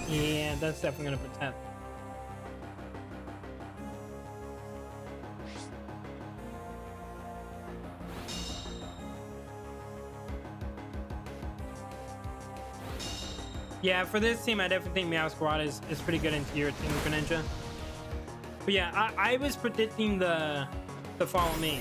Speaker 1: Yeah, that's definitely gonna Protect. Yeah, for this team, I definitely think Meow Squad is pretty good into your team, Greninja. But yeah, I was predicting the Follow Me.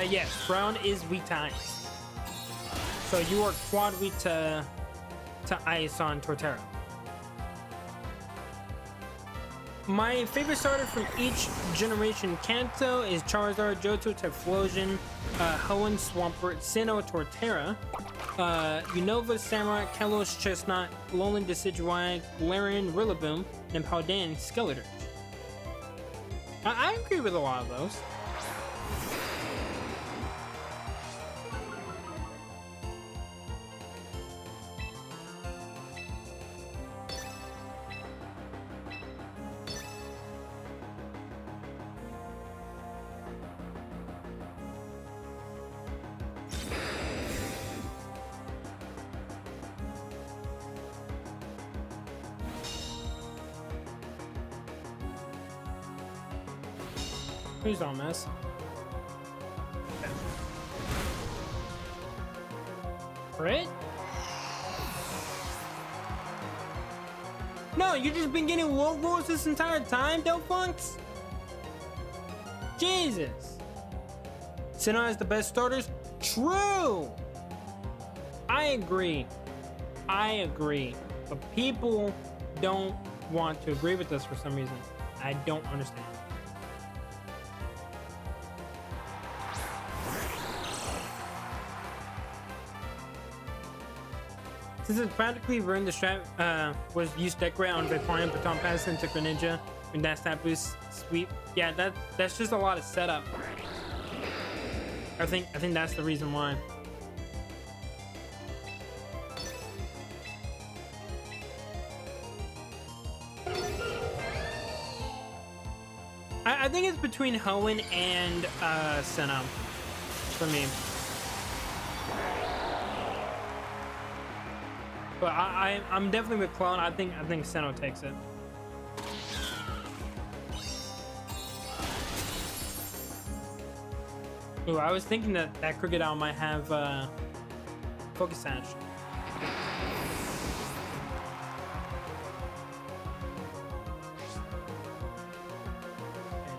Speaker 1: Yes, Brown is weak to ice. So you are quad weak to ice on Torterra. My favorite starter from each generation Kanto is Charizard, Johto, Typhlosion, Hoenn, Swampert, Sinnoh, Torterra, Unova, Samurai, Kalos, Chestnut, Alolan, Decidueye, Galarian, Rillaboom, and Paldean, Skeletor. I agree with a lot of those. Please don't miss. Crit? No, you've just been getting woke rolls this entire time, Delphunks? Jesus. Sinnoh has the best starters? True! I agree. But people don't want to agree with us for some reason. I don't understand. Since it practically ruined the strat, was used Decorate on Vaporeon, Baton Pass into Greninja, and that stat boost sweep. Yeah, that's just a lot of setup. I think that's the reason why. I think it's between Hoenn and Senna for me. But I'm definitely with Clone. I think Senna takes it. Ooh, I was thinking that Crocodile might have Focus Sash.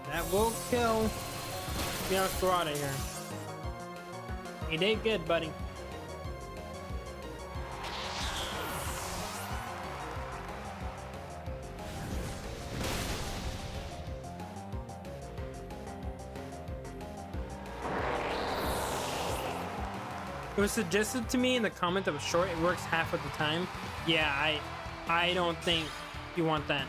Speaker 1: And that will kill the Oscarada here. You did good, buddy. It was suggested to me in the comment that was short. It works half of the time. Yeah, I don't think you want that.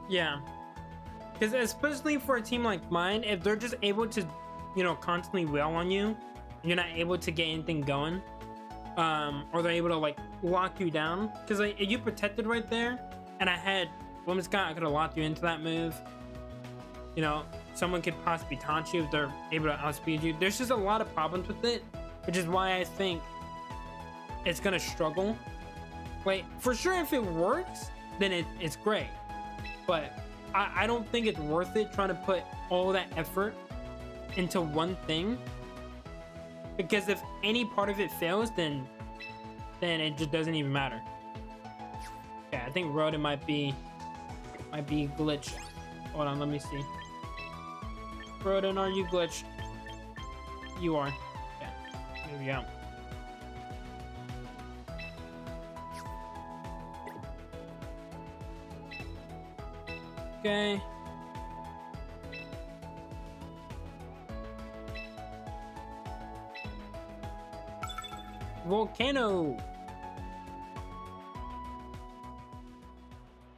Speaker 1: Yeah, because especially for a team like mine, if they're just able to, you know, constantly wail on you, you're not able to get anything going, or they're able to like lock you down, because like if you protected right there and I had Limit Scott, I could have locked you into that move. You know, someone could possibly taunt you if they're able to outspeed you. There's just a lot of problems with it, which is why I think it's gonna struggle. Like, for sure, if it works, then it's great, but I don't think it's worth it trying to put all that effort into one thing. Because if any part of it fails, then it just doesn't even matter. Yeah, I think Rodan might be glitched. Hold on, let me see. Rodan, are you glitched? You are. Yeah, here we go. Okay. Volcano.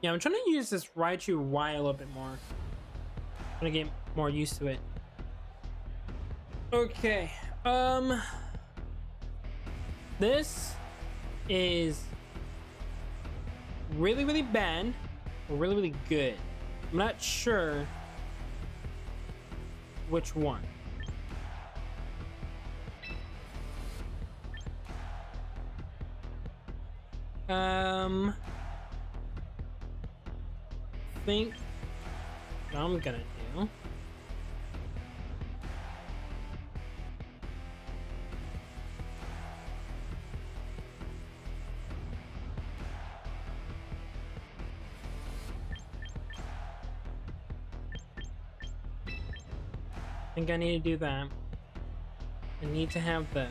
Speaker 1: Yeah, I'm trying to use this Raichu Y a little bit more. I'm gonna get more used to it. Okay. This is really, really bad or really, really good. I'm not sure which one. Think what I'm gonna do. I think I need to do that. I need to have this.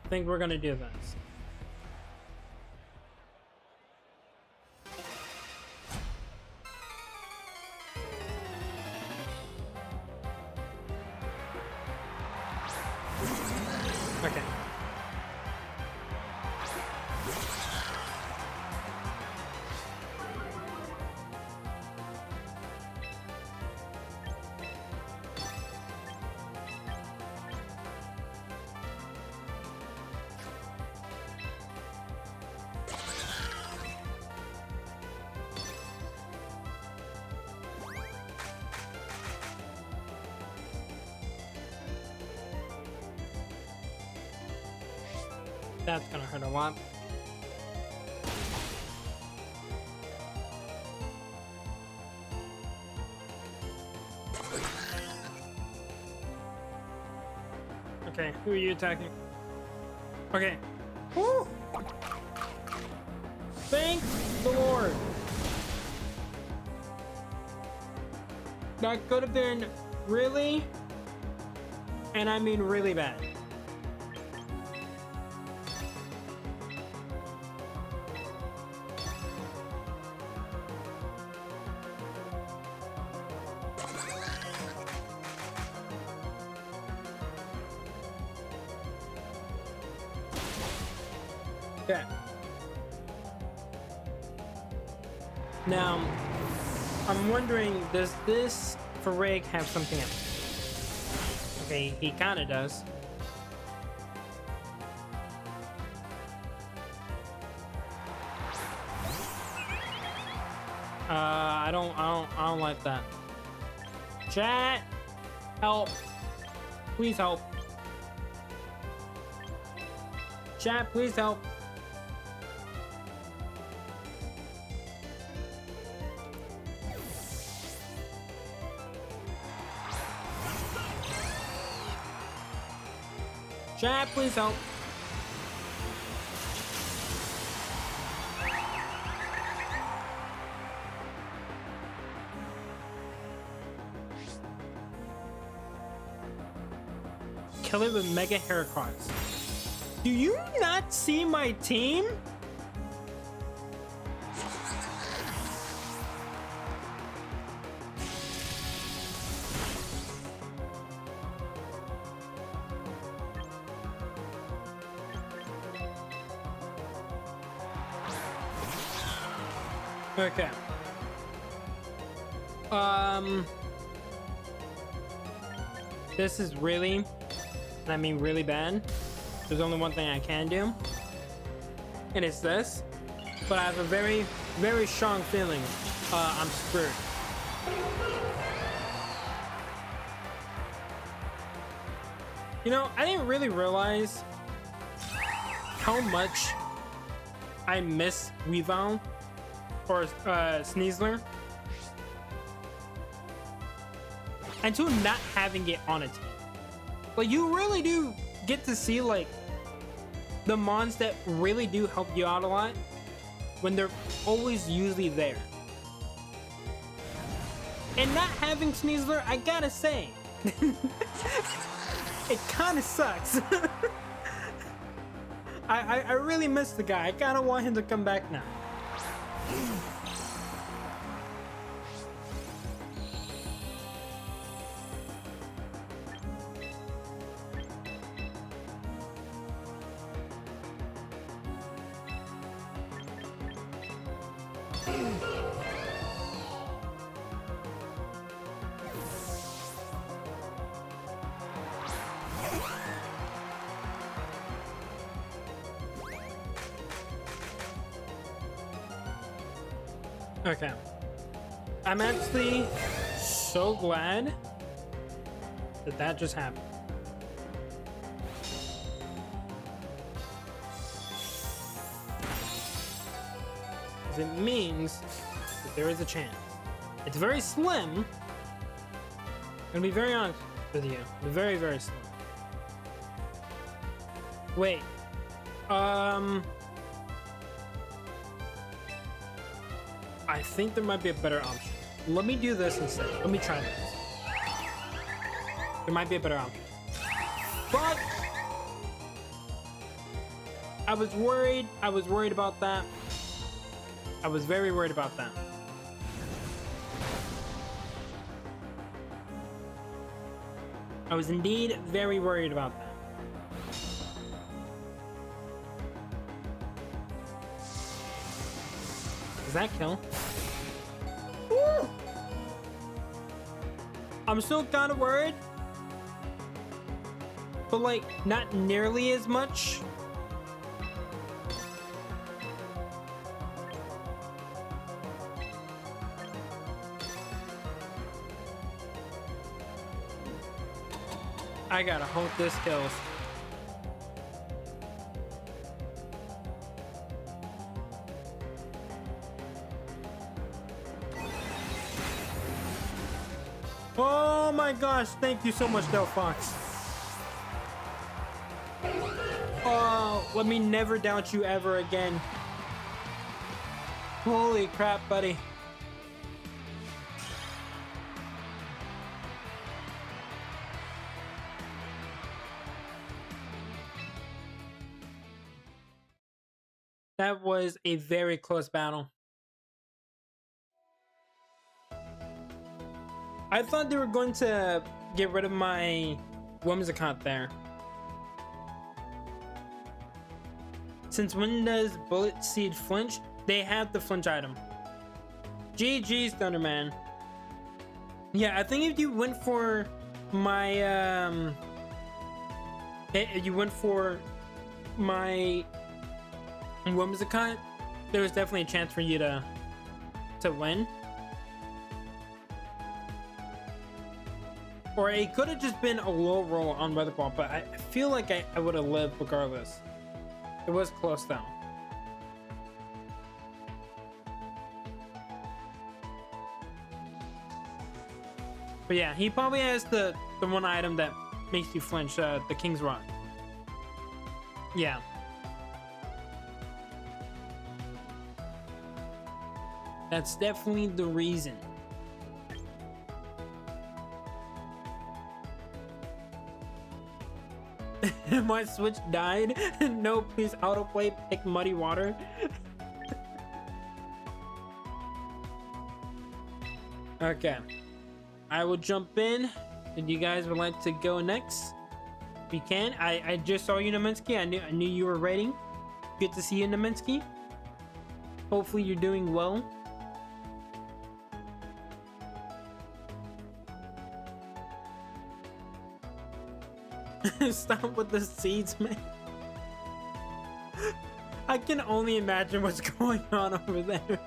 Speaker 1: I think we're gonna do this. Okay. That's gonna hurt a lot. Who are you attacking? Okay. Woo! Thank the Lord. That could have been really, and I mean really bad. Okay. Now, I'm wondering, does this Farig have something else? Okay, he kind of does. I don't like that. Chat, help! Please help! Chat, please help! Chat, please help. Kill it with mega hair cards. Do you not see my team? Okay. This is really, and I mean really bad. There's only one thing I can do, and it's this. But I have a very, very strong feeling I'm screwed. You know, I didn't really realize how much I miss Weavile or Sneasler until not having it on a team. Like, you really do get to see like the mons that really do help you out a lot when they're always usually there. And not having Sneasler, I gotta say, it kind of sucks. I really miss the guy. I kind of want him to come back now. Okay. I'm actually so glad that that just happened. Because it means that there is a chance. It's very slim. I'm gonna be very honest with you. Very, very slim. Wait. I think there might be a better option. Let me do this instead. Let me try this. There might be a better option. But I was worried. I was worried about that. I was very worried about that. I was indeed very worried about that. Does that kill? Woo! I'm still kind of worried, but like not nearly as much. I gotta hope this kills. Oh my gosh, thank you so much, Del Fox. Oh, let me never doubt you ever again. Holy crap, buddy. That was a very close battle. I thought they were going to get rid of my women's account there. Since when does Bullet Seed flinch? They have the flinch item. GG's, Thunderman. Yeah, I think if you went for my if you went for my women's account, there was definitely a chance for you to win. Or it could have just been a low roll on Weather Ball, but I feel like I would have lived regardless. It was close though. But yeah, he probably has the one item that makes you flinch, the King's Rock. Yeah. That's definitely the reason. My Switch died. No, please autoplay, pick Muddy Water. Okay. I will jump in. If you guys would like to go next, we can. I just saw you, Naminsky. I knew you were raiding. Good to see you, Naminsky. Hopefully you're doing well. Stop with the seeds, man. I can only imagine what's going on over there.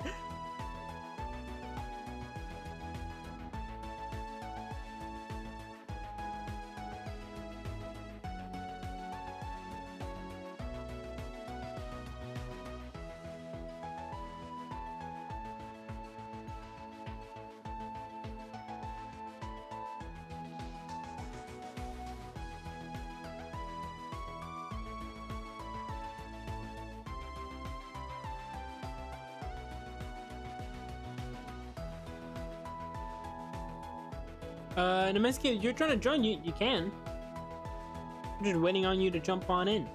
Speaker 1: Naminsky, if you're trying to join, you can. I'm just waiting on you to jump on in.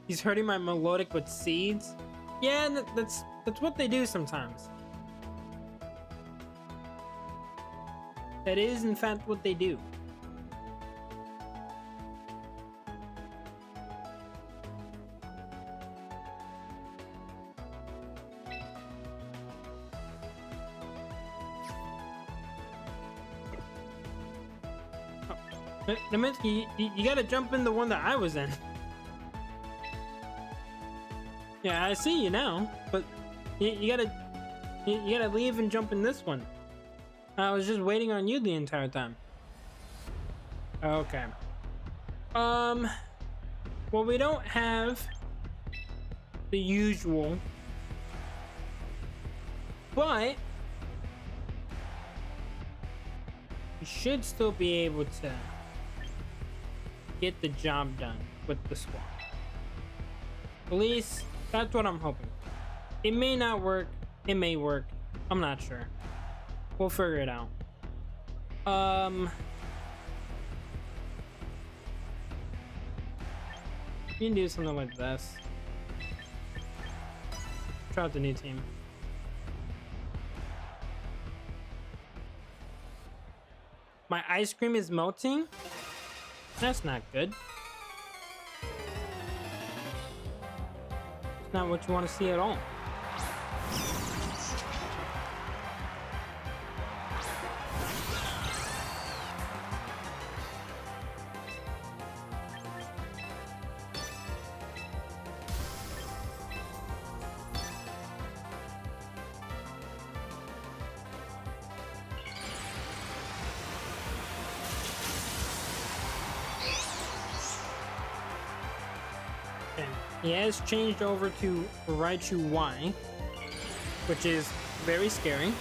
Speaker 1: He's hurting my melodic with seeds. Yeah, that's what they do sometimes. That is, in fact, what they do. Naminsky, you gotta jump in the one that I was in. Yeah, I see you now, but you gotta leave and jump in this one. I was just waiting on you the entire time. Okay. Well, we don't have the usual, but we should still be able to get the job done with the squad. At least that's what I'm hoping. It may not work, it may work, I'm not sure. We'll figure it out. You can do something like this. Try out the new team. My ice cream is melting? That's not good. It's not what you want to see at all. He has changed over to Raichu Y. which is very scary.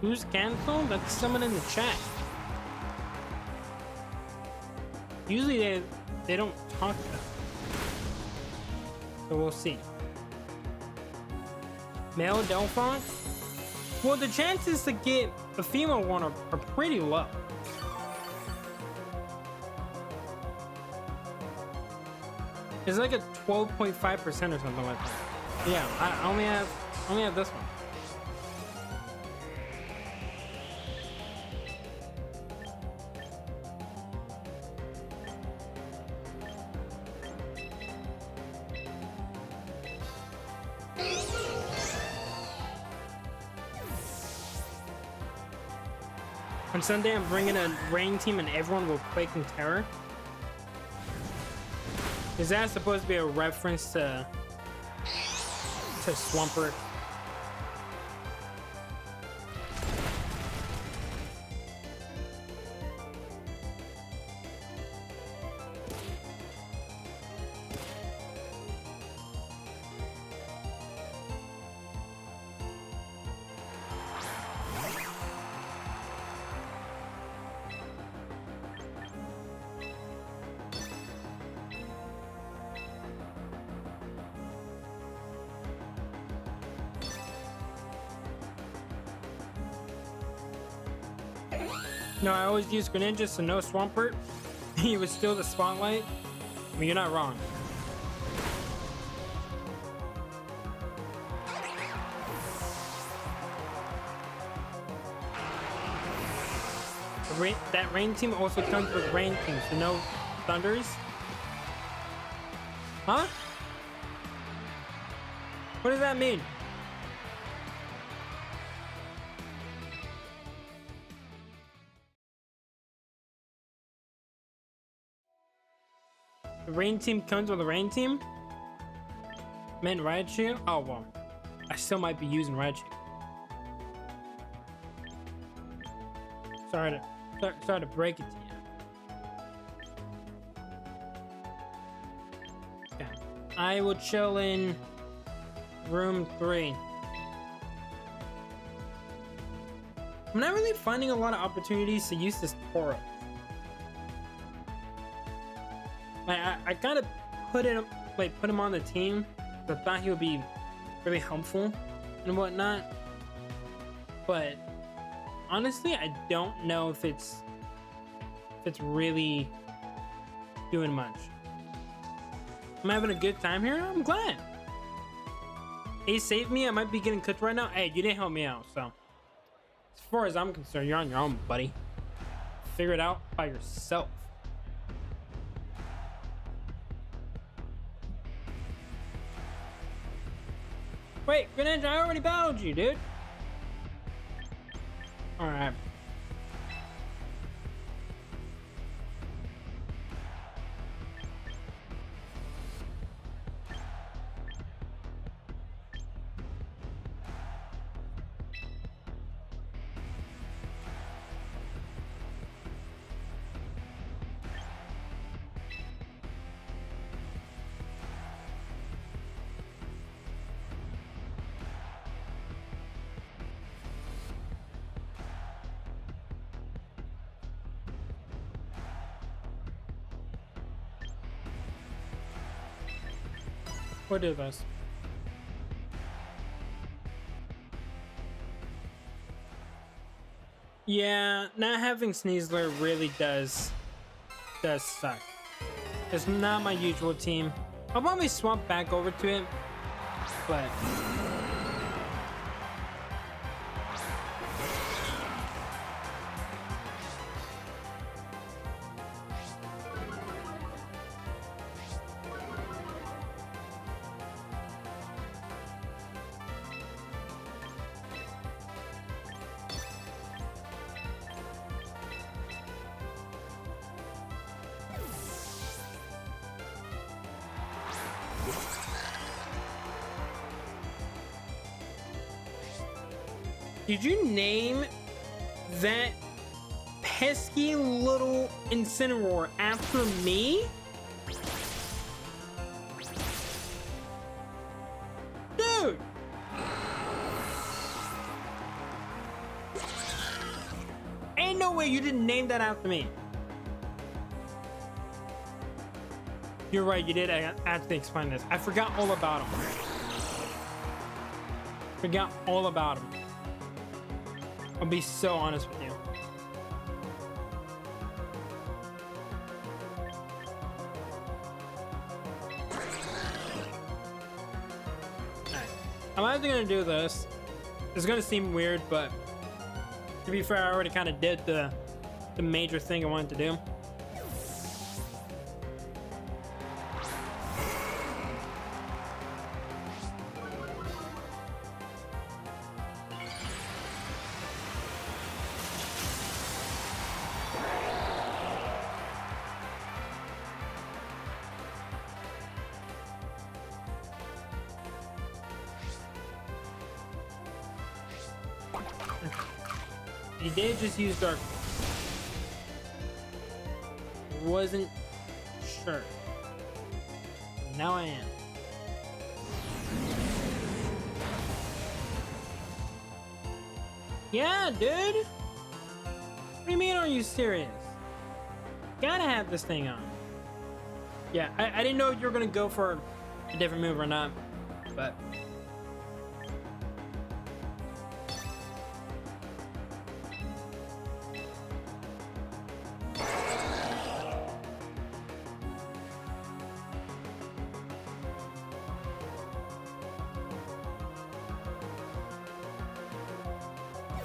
Speaker 1: Who's canceled? That's someone in the chat. Usually they don't talk to them. So we'll see. Male Delphon? Well, the chances to get a female one are pretty low. It's like a 12.5% or something like that. Yeah, I only have this one. On Sunday, I'm bringing a rain team and everyone will quake in terror. Is that supposed to be a reference to Swampert? No, I always use Greninja, so no Swampert. He was still the spotlight. I mean, you're not wrong. That rain team also comes with rain team, so no thunders. Huh? What does that mean? The rain team comes with a rain team? Meant Raichu? Oh, well. I still might be using Raichu. Sorry to break it to you. Okay. I will chill in room 3. I'm not really finding a lot of opportunities to use this Tauros. I kind of put him on the team. I thought he would be really helpful and whatnot. But honestly, I don't know if it's really doing much. I'm having a good time here. I'm glad. He saved me. I might be getting cooked right now. Hey, you didn't help me out, so as far as I'm concerned, you're on your own, buddy. Figure it out by yourself. Wait, Greninja, I already battled you, dude. Alright. What do this? Yeah, not having Sneasler really does suck. It's not my usual team. I'll probably swap back over to it, but Did you name that pesky little Incineroar after me? Dude! Ain't no way you didn't name that after me. You're right, you did actually explain this. I forgot all about him. Forgot all about him. I'll be so honest with you. Alright. I'm either gonna do this. It's gonna seem weird, but to be fair, I already kind of did the major thing I wanted to do. He did just use Dark. Wasn't sure. Now I am. Yeah, dude. What do you mean? Are you serious? Gotta have this thing on. Yeah, I didn't know if you were gonna go for a different move or not, but.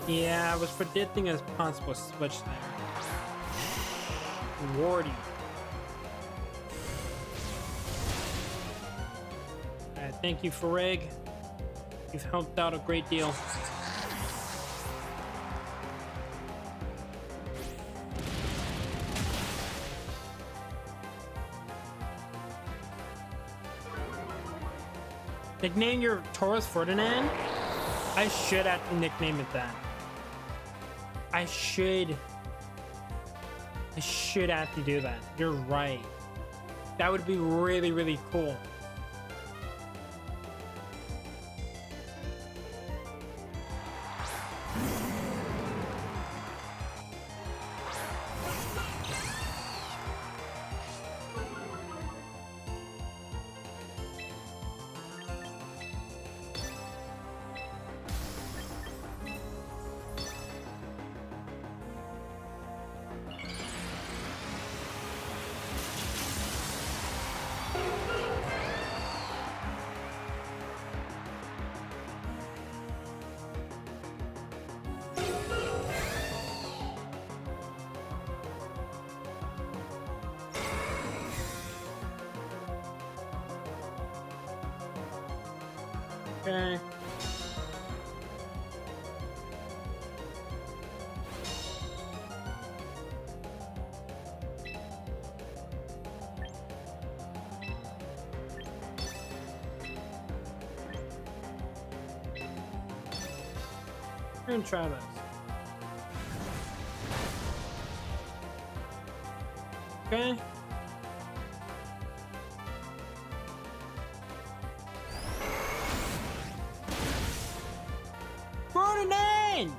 Speaker 1: Yeah, I was predicting a possible switch there. Wardy. Alright, thank you, Farrig. You've helped out a great deal. Nickname your Taurus Ferdinand? I should have to nickname it that. I should have to do that. You're right. That would be really, really cool. Okay. We're gonna try this. Okay. Ferdinand!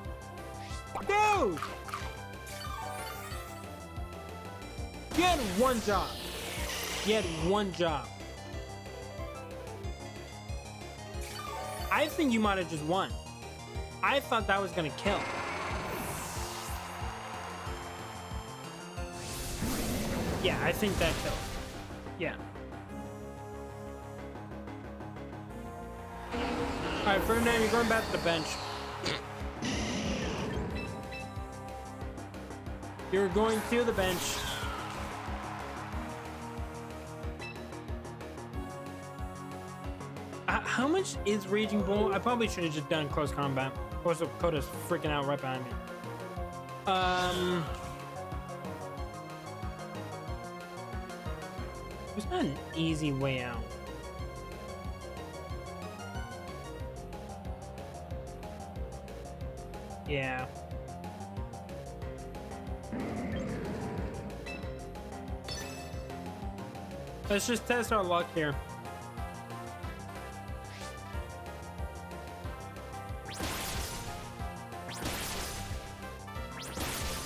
Speaker 1: Dude! You had one job. You had one job. I think you might have just won. I thought that was gonna kill. Yeah, I think that killed. Yeah. Alright, Ferdinand, you're going back to the bench. You're going to the bench. How much is Raging Bull? I probably should have just done close combat. Of course, Koda's freaking out right behind me. There's not an easy way out. Yeah. Let's just test our luck here.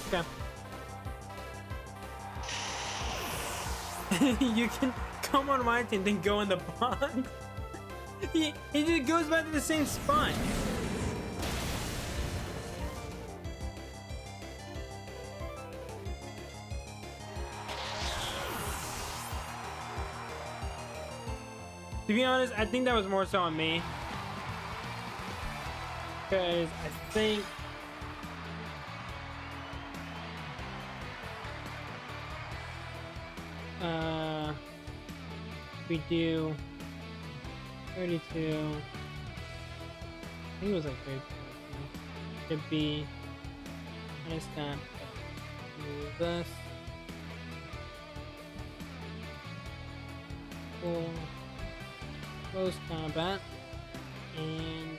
Speaker 1: Okay. You can come on my team, then go in the pond. He just goes back to the same spot. To be honest, I think that was more so on me. Because I think... we do 32. I think it was like 32. Could be minus that. Do this. Cool. Close combat and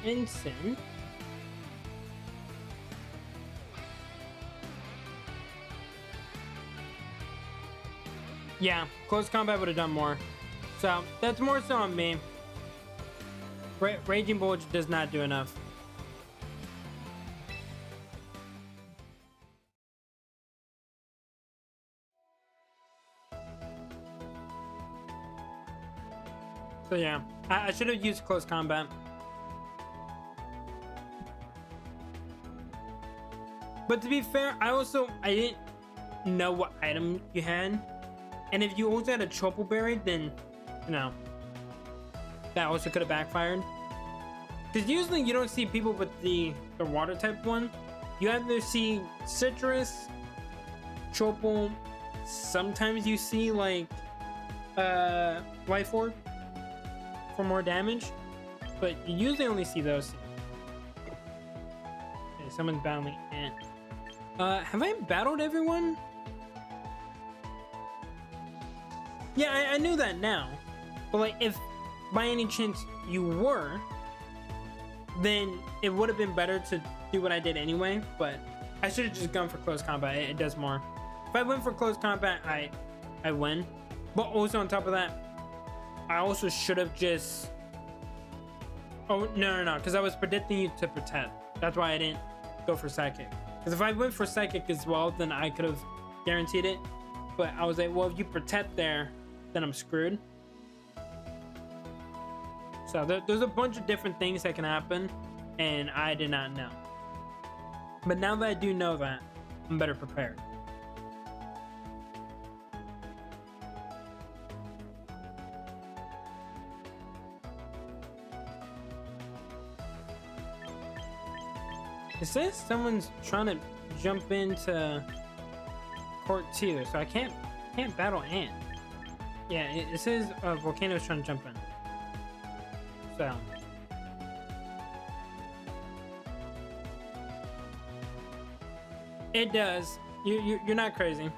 Speaker 1: ensign. Yeah, close combat would have done more. So that's more so on me. Raging Bulge does not do enough. So yeah, I should have used close combat. But to be fair, I didn't know what item you had. And if you also had a triple berry, then, you know, that also could have backfired. Because usually you don't see people with the water type one. You either see citrus, triple, sometimes you see like life orb for more damage, but you usually only see those. Okay, someone's battling Ant. Have I battled everyone? Yeah, I knew that now. But like, if by any chance you were, then it would have been better to do what I did anyway. But I should have just gone for close combat. It does more. If I went for close combat, I win. But also on top of that, I also should have just... Oh, no, because I was predicting you to protect. That's why I didn't go for psychic. Because if I went for psychic as well, then I could have guaranteed it. But I was like, well, if you protect there, then I'm screwed. So there's a bunch of different things that can happen, and I did not know. But now that I do know that, I'm better prepared. It says someone's trying to jump into Court 2, so I can't battle Ant. Yeah, it says Volcano's trying to jump in. So it does. You're not crazy.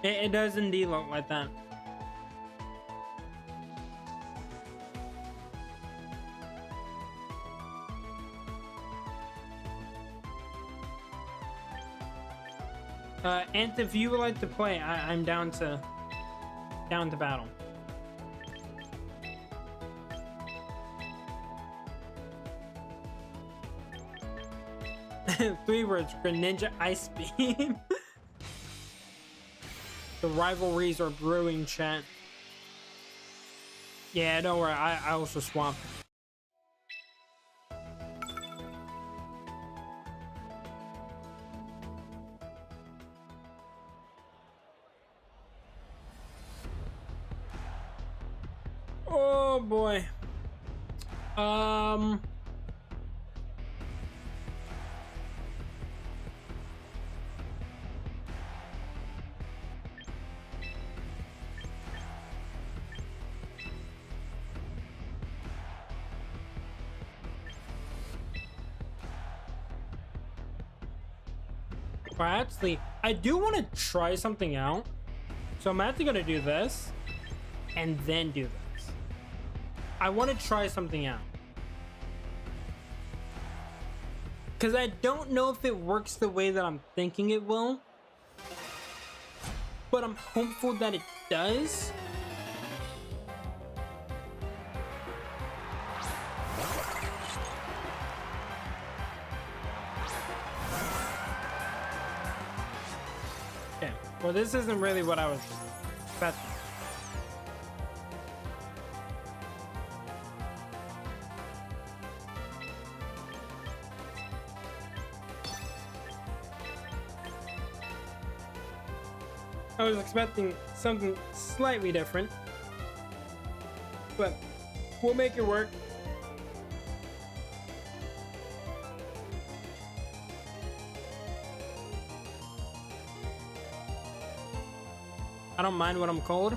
Speaker 1: It does indeed look like that. Ant, if you would like to play, I'm down to battle. Three words: Greninja Ice Beam. The rivalries are brewing, chat. Yeah, don't worry. I also swapped. Oh boy. Well, actually, I do want to try something out. So I'm actually going to do this and then do this. I want to try something out. Because I don't know if it works the way that I'm thinking it will. But I'm hopeful that it does. Okay, well this isn't really what I was expecting. I was expecting something slightly different, but we'll make it work. I don't mind when I'm cold.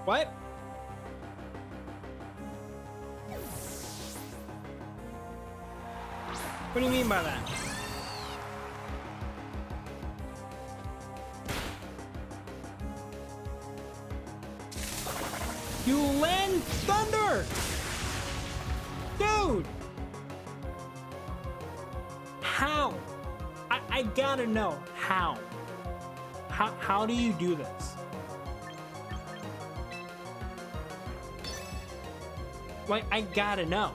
Speaker 1: What? What do you mean by that? You land thunder! Dude! How? I gotta know. How? How do you do this? Like, I gotta know.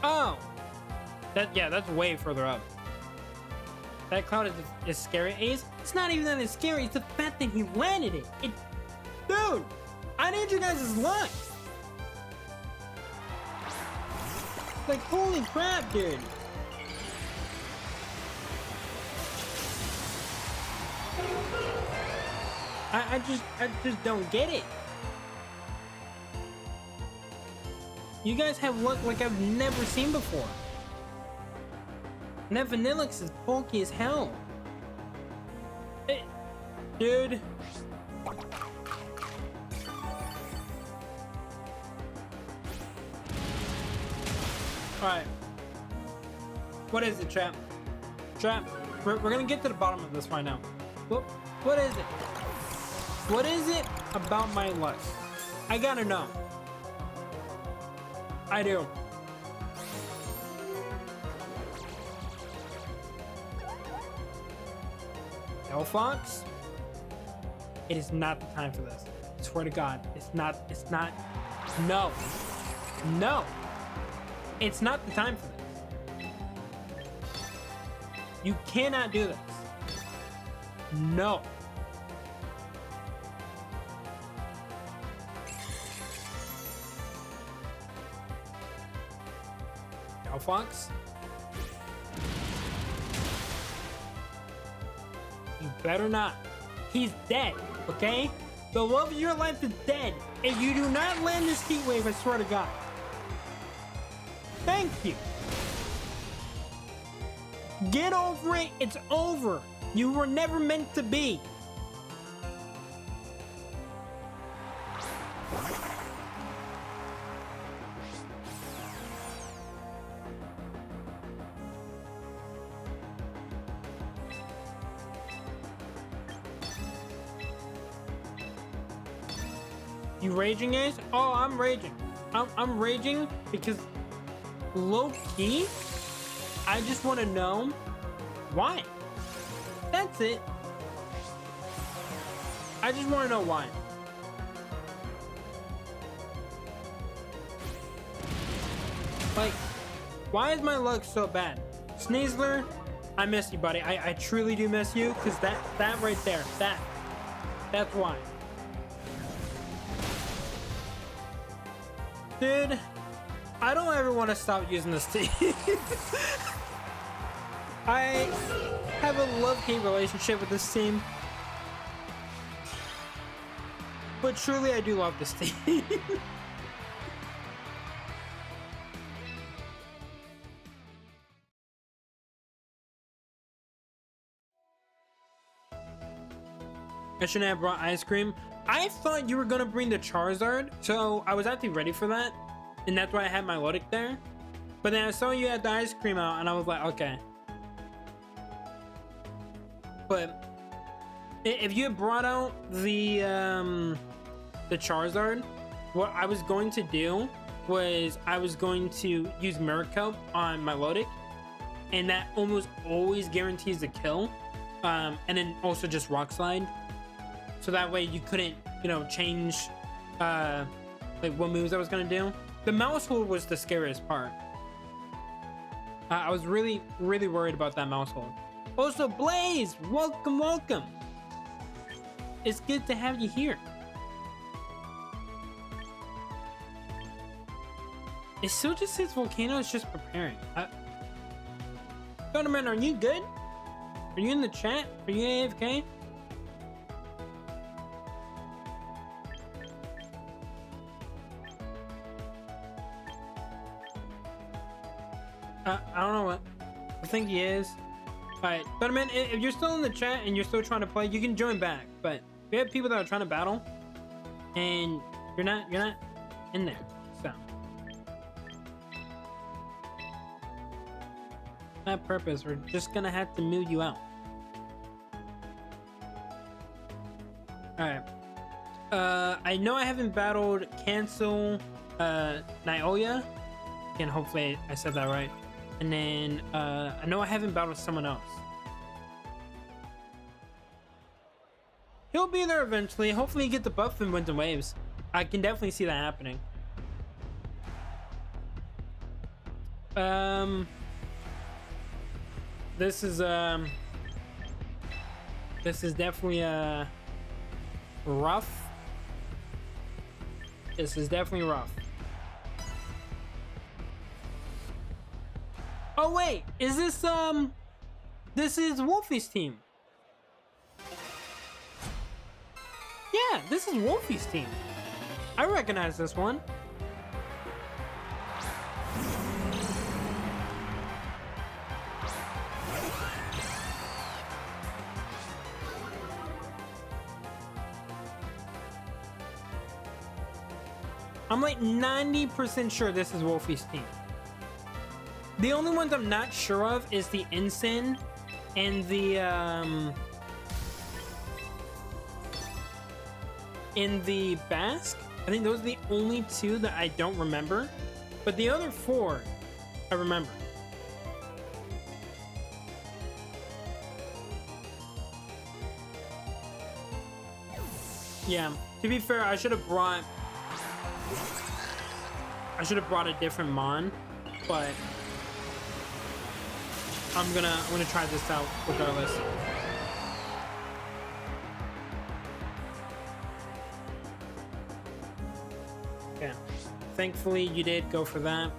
Speaker 1: Oh! That's way further up. That cloud is scary. It's not even that it's scary, it's the fact that he landed it. Dude! I need you guys' luck! Like, holy crap, dude! I just don't get it. You guys have luck like I've never seen before. And that Vanillix is bulky as hell. Dude. Alright. What is it, Trap? Trap, we're gonna get to the bottom of this right now. What is it? What is it about my life? I gotta know. I do. Fox, it is not the time for this. I swear to God, it's not. No, it's not the time for this. You cannot do this. No. Fox. You better not. He's dead, okay? The love of your life is dead. If you do not land this heat wave, I swear to God. Thank you. Get over it. It's over. You were never meant to be. You raging, Ace? Oh, I'm raging. I'm raging because low key, I just want to know why. That's it. I just want to know why. Like, why is my luck so bad? Sneasler, I miss you, buddy. I truly do miss you, because that right there, that's why. Dude, I don't ever want to stop using this team. I have a love-hate relationship with this team. But truly, I do love this team. I shouldn't have brought ice cream. I thought you were gonna bring the Charizard, so I was actually ready for that, and that's why I had my Melodic there. But then I saw you had the ice cream out, and I was like, okay. But if you had brought out the Charizard, what I was going to do was I was going to use Miracle on my Melodic, and that almost always guarantees a kill. And then also just Rock Slide, so that way you couldn't, you know, change like what moves I was gonna do. The mouse hold was the scariest part. I was really worried about that mouse hold. Also, Blaze, welcome. It's good to have you here. It still just says Volcano is just preparing. Thunderman, are you good? Are you in the chat? Are you AFK? I don't know what. I think he is. Alright, Thunderman, if you're still in the chat and you're still trying to play, you can join back. But we have people that are trying to battle, and you're not in there. So that purpose, we're just gonna have to move you out. Alright. I know I haven't battled Cancel Nioya. Again, hopefully I said that right. And then I know I haven't battled someone else. He'll be there eventually. Hopefully he get the buff in Winds and Waves. I can definitely see that happening. This is definitely rough. This is definitely rough. Oh wait, is this this is Wolfie's team. Yeah, this is Wolfie's team. I recognize this one. I'm like 90% sure this is Wolfie's team. The only ones I'm not sure of is the Ensign and the Basque. I think those are the only two that I don't remember, but the other four I remember. Yeah, to be fair, I should have brought a different Mon, but I'm gonna try this out regardless. Okay, thankfully you did go for that.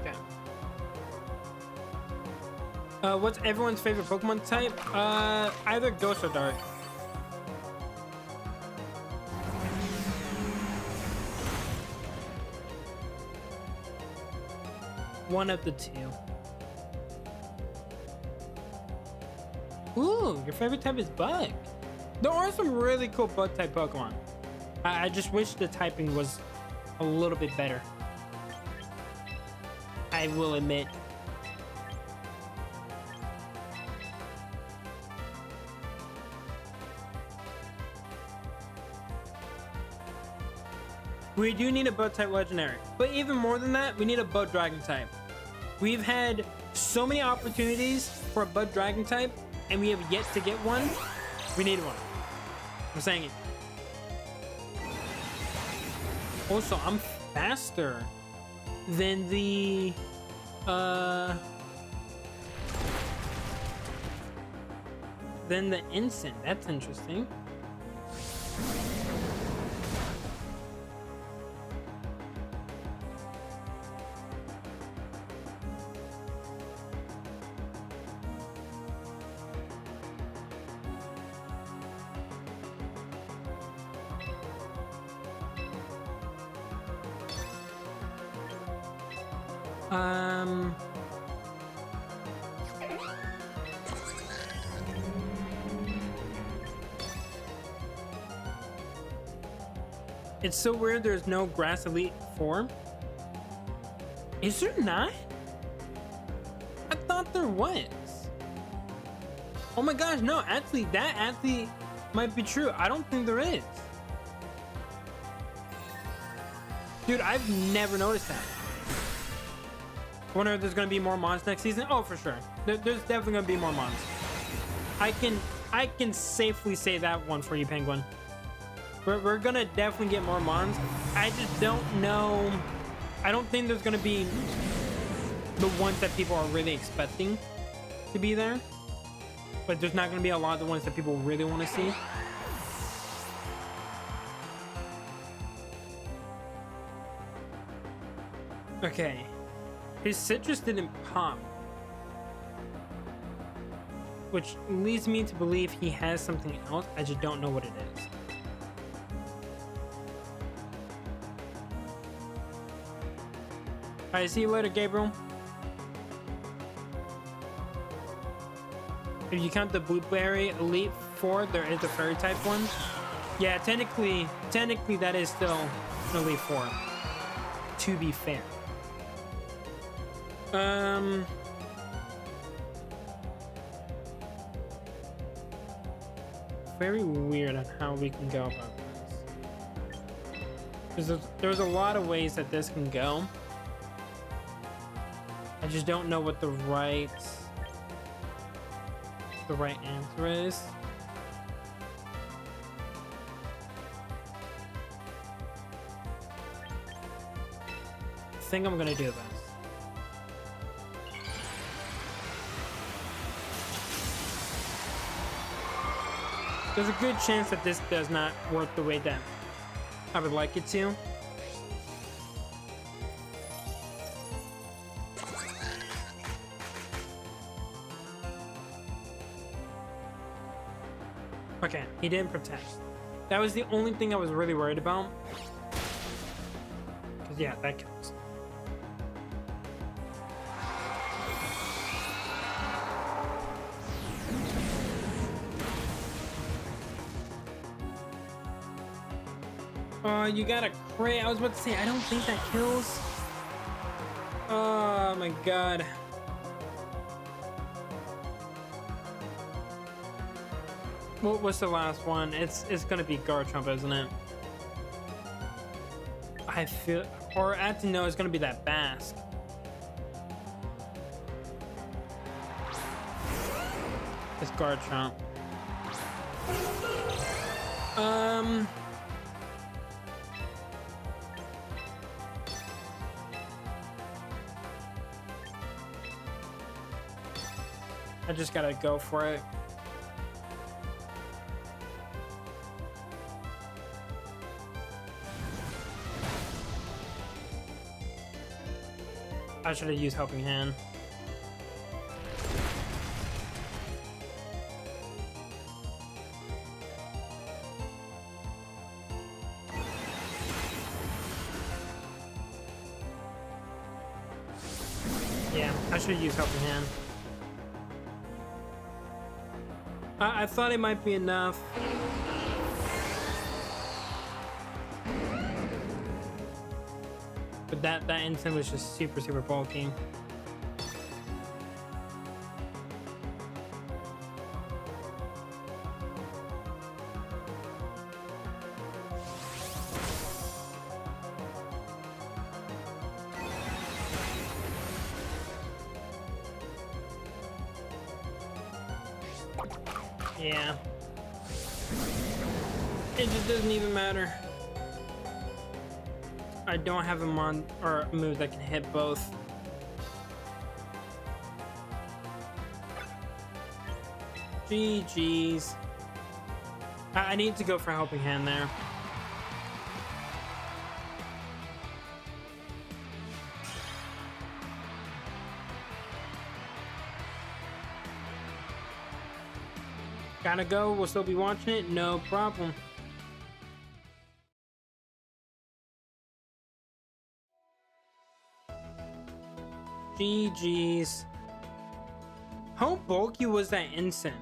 Speaker 1: Okay. What's everyone's favorite Pokemon type? Either Ghost or Dark. One of the two. Ooh, your favorite type is Bug. There are some really cool Bug type Pokemon. I just wish the typing was a little bit better. I will admit. We do need a Bug type legendary, but even more than that, we need a Bug Dragon type. We've had so many opportunities for a Bug Dragon type, and we have yet to get one. We need one. I'm saying it. Also, I'm faster than the Ensign. That's interesting. It's so weird there's no Grass Elite 4. Is there not? I thought there was. Oh my gosh, no, actually, that actually might be true. I don't think there is. Dude, I've never noticed that. I wonder if there's gonna be more mods next season. Oh, for sure. There's definitely gonna be more mods. I can safely say that one for you, Penguin. We're gonna definitely get more mods. I just don't know. I don't think there's gonna be the ones that people are really expecting to be there. But there's not gonna be a lot of the ones that people really want to see. Okay. His citrus didn't pop. Which leads me to believe he has something else. I just don't know what it is. Alright, see you later, Gabriel. If you count the Blueberry Elite 4, there is a fairy type one. Yeah, technically that is still an Elite 4. To be fair. Very weird on how we can go about this. There's a lot of ways that this can go. I just don't know what the right answer is. I think I'm gonna do this. There's a good chance that this does not work the way that I would like it to. Okay, he didn't protect. That was the only thing I was really worried about. Because yeah, that counts. You got a crit. I was about to say, I don't think that kills. Oh my god. What's the last one? It's gonna be Garchomp, isn't it? I feel, or actually no, it's gonna be that Basque. It's Garchomp. I just gotta go for it. I should have used Helping Hand. Yeah, I should have used Helping Hand. I thought it might be enough. But that instant was just super bulky. Yeah. It just doesn't even matter. I don't have a or a move that can hit both. GG's. I need to go for Helping Hand there. Gotta go. We'll still be watching it. No problem. GG's. How bulky was that instant?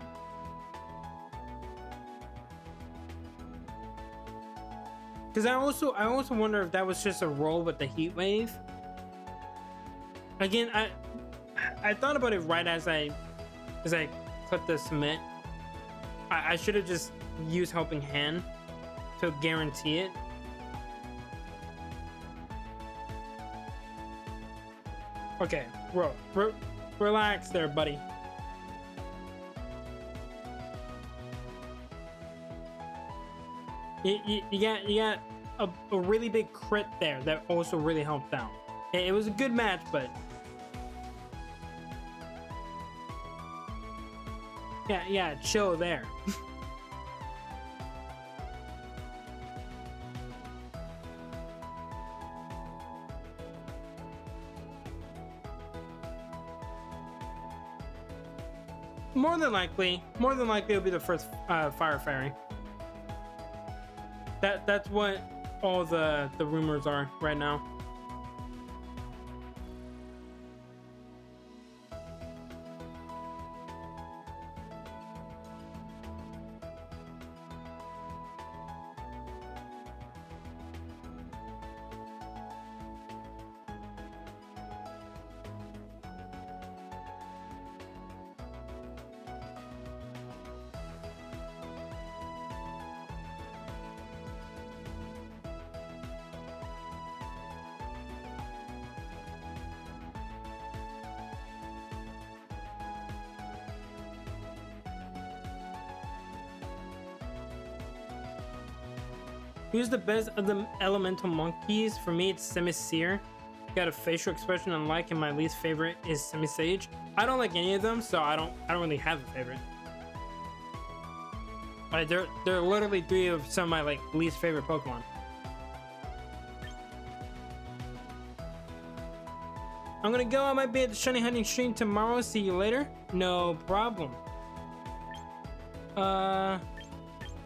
Speaker 1: Because I also wonder if that was just a roll with the heat wave. Again, I thought about it right as I clicked the submit. I should have just used helping hand to guarantee it. Okay, relax there, buddy. You got a really big crit there that also really helped out. It was a good match, but yeah, chill there. More than likely it'll be the first Fire Fairy. That's what all the rumors are right now. Who's the best of the elemental monkeys? For me, it's Semiseer. Got a facial expression unlike, and my least favorite is Semisage. I don't like any of them, so I don't really have a favorite. Like they're literally three of some of my like least favorite Pokemon. I'm gonna go. I might be at the shiny hunting stream tomorrow. See you later. No problem. Hold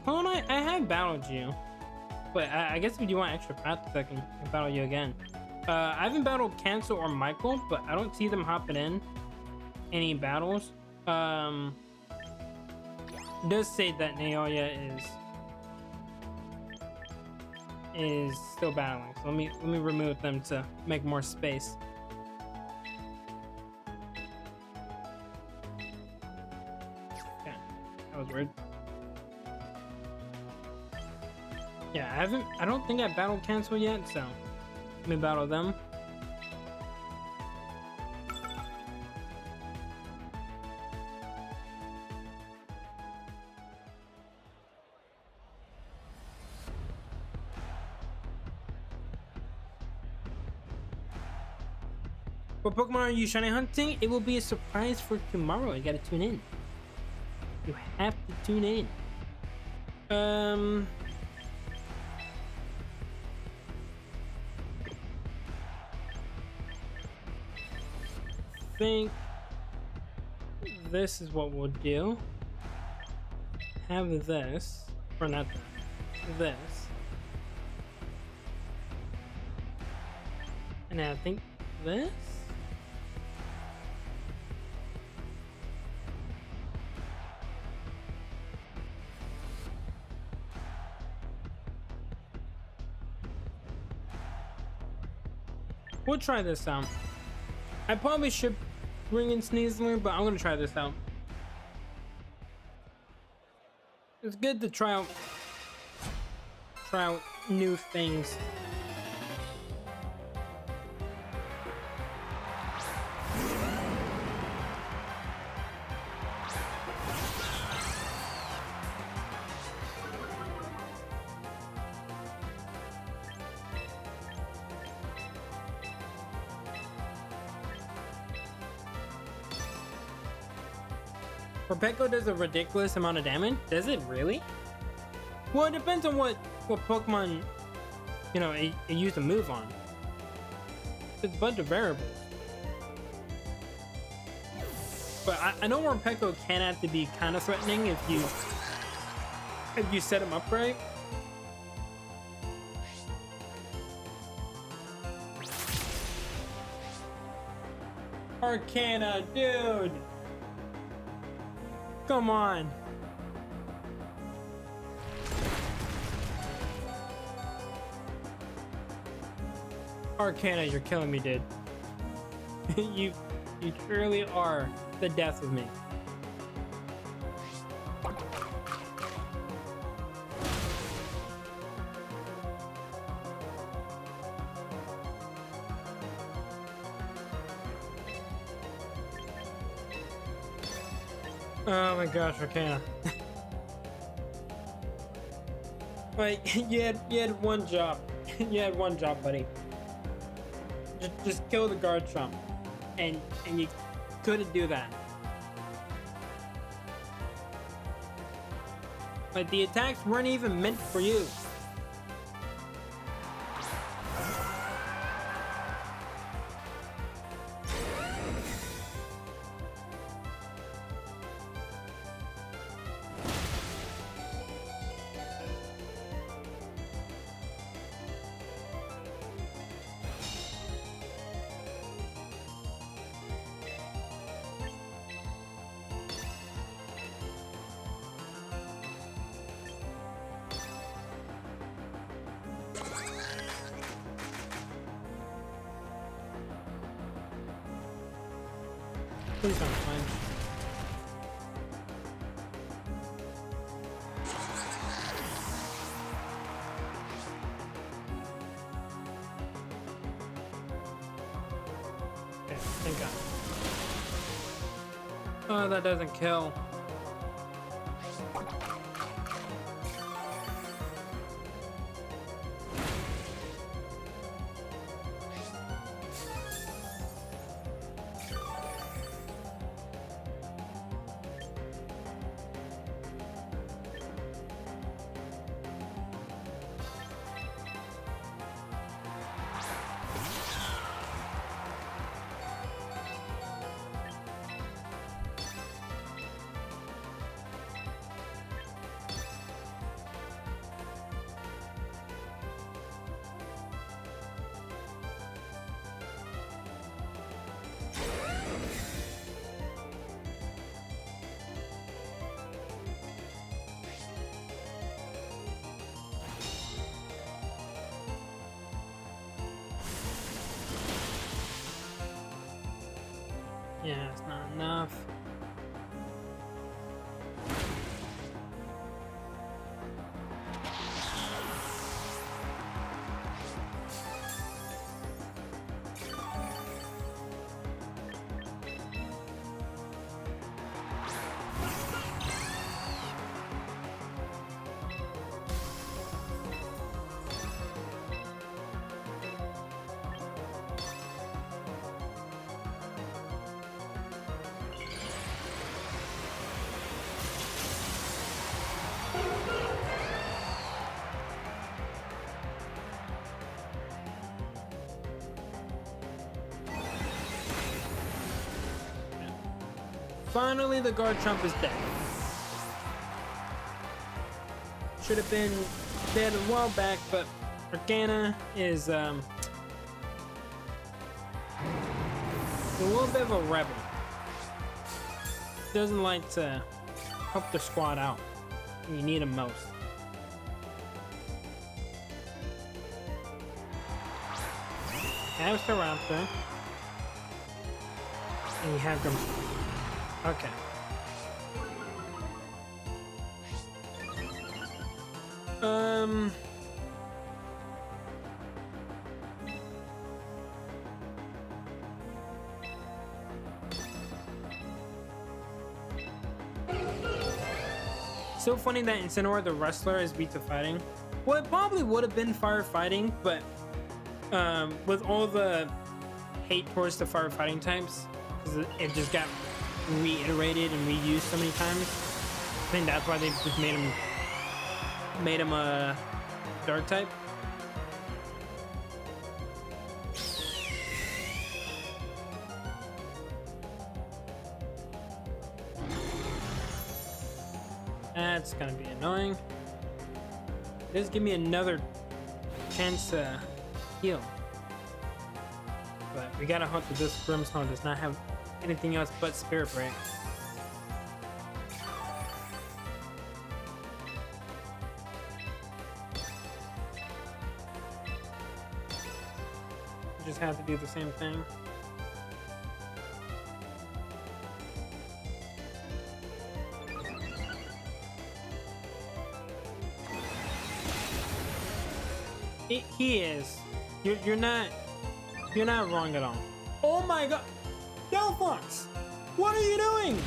Speaker 1: on, I have battled you. But I guess if you want extra practice, I can battle you again. I haven't battled Cancel or Michael, but I don't see them hopping in any battles. It does say that Naoya is still battling. So let me remove them to make more space. Okay, that was weird. Yeah, I don't think I battled Cancel yet, so let me battle them. What Pokemon are you shiny hunting? It will be a surprise for tomorrow. You gotta tune in. You have to tune in. I think this is what we'll do. Have this, or not that, this. And I think this. We'll try this out. I probably should bring in Sneasler, but I'm gonna try this out. It's good to try out new things. Repeko does a ridiculous amount of damage. Does it really? Well, it depends on what Pokemon, you know, it used to move on. It's a bunch of variables. But I know Repeko can have to be kind of threatening if you set him up right. Arcana, dude! Come on. Arcana, you're killing me, dude. you truly are the death of me. Oh my gosh, Arcana. Like, you had one job. You had one job, buddy. Just kill the guard trump. And you couldn't do that. Like, the attacks weren't even meant for you. Please don't flinch. Okay, thank God. Oh, that doesn't kill. Yeah, it's not enough. Finally, the guard trump is dead. Should have been dead a while back, but Arcana is a little bit of a rebel. Doesn't like to help the squad out when you need him most. Have Raptor. And you have Grim. Okay. So funny that Incineroar, the wrestler, is beat to fighting. Well, it probably would have been firefighting, but with all the hate towards the firefighting types, because it just got reiterated and reused so many times. I think that's why they just made him a dark type. That's gonna be annoying. Just give me another chance to heal. But we gotta hope that this Brimstone does not have anything else but Spirit Break. just have to do the same thing. He is. You're not wrong at all. Oh my god, Delphox, what are you doing?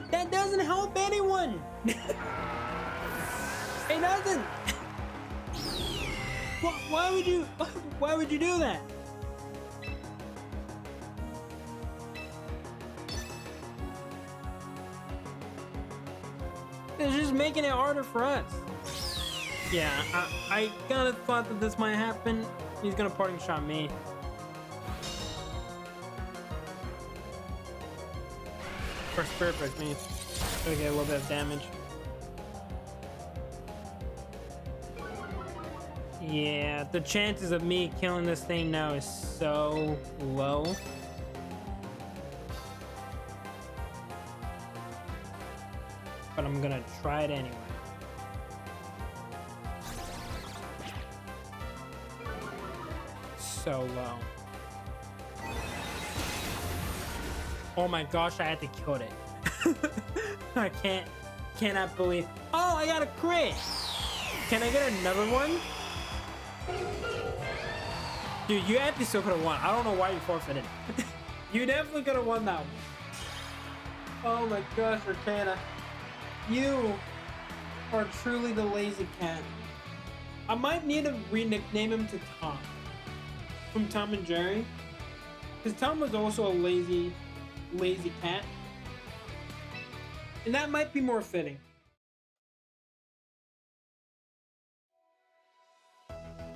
Speaker 1: That doesn't help anyone. It doesn't. Why would you do that? It's just making it harder for us. Yeah, I kind of thought that this might happen. He's gonna parting shot me. For Spirit Break me. Gonna get a little bit of damage. Yeah, the chances of me killing this thing now is so low. But I'm gonna try it anyway. So low. Oh my gosh, I had to kill it. I cannot believe. Oh, I got a crit. Can I get another one? Dude, you actually still could have won. I don't know why you forfeited. You definitely could have won that one. Oh my gosh, Arcana. You are truly the lazy cat. I might need to re-nickname him to Tom. From Tom and Jerry. Because Tom was also a lazy cat. And that might be more fitting.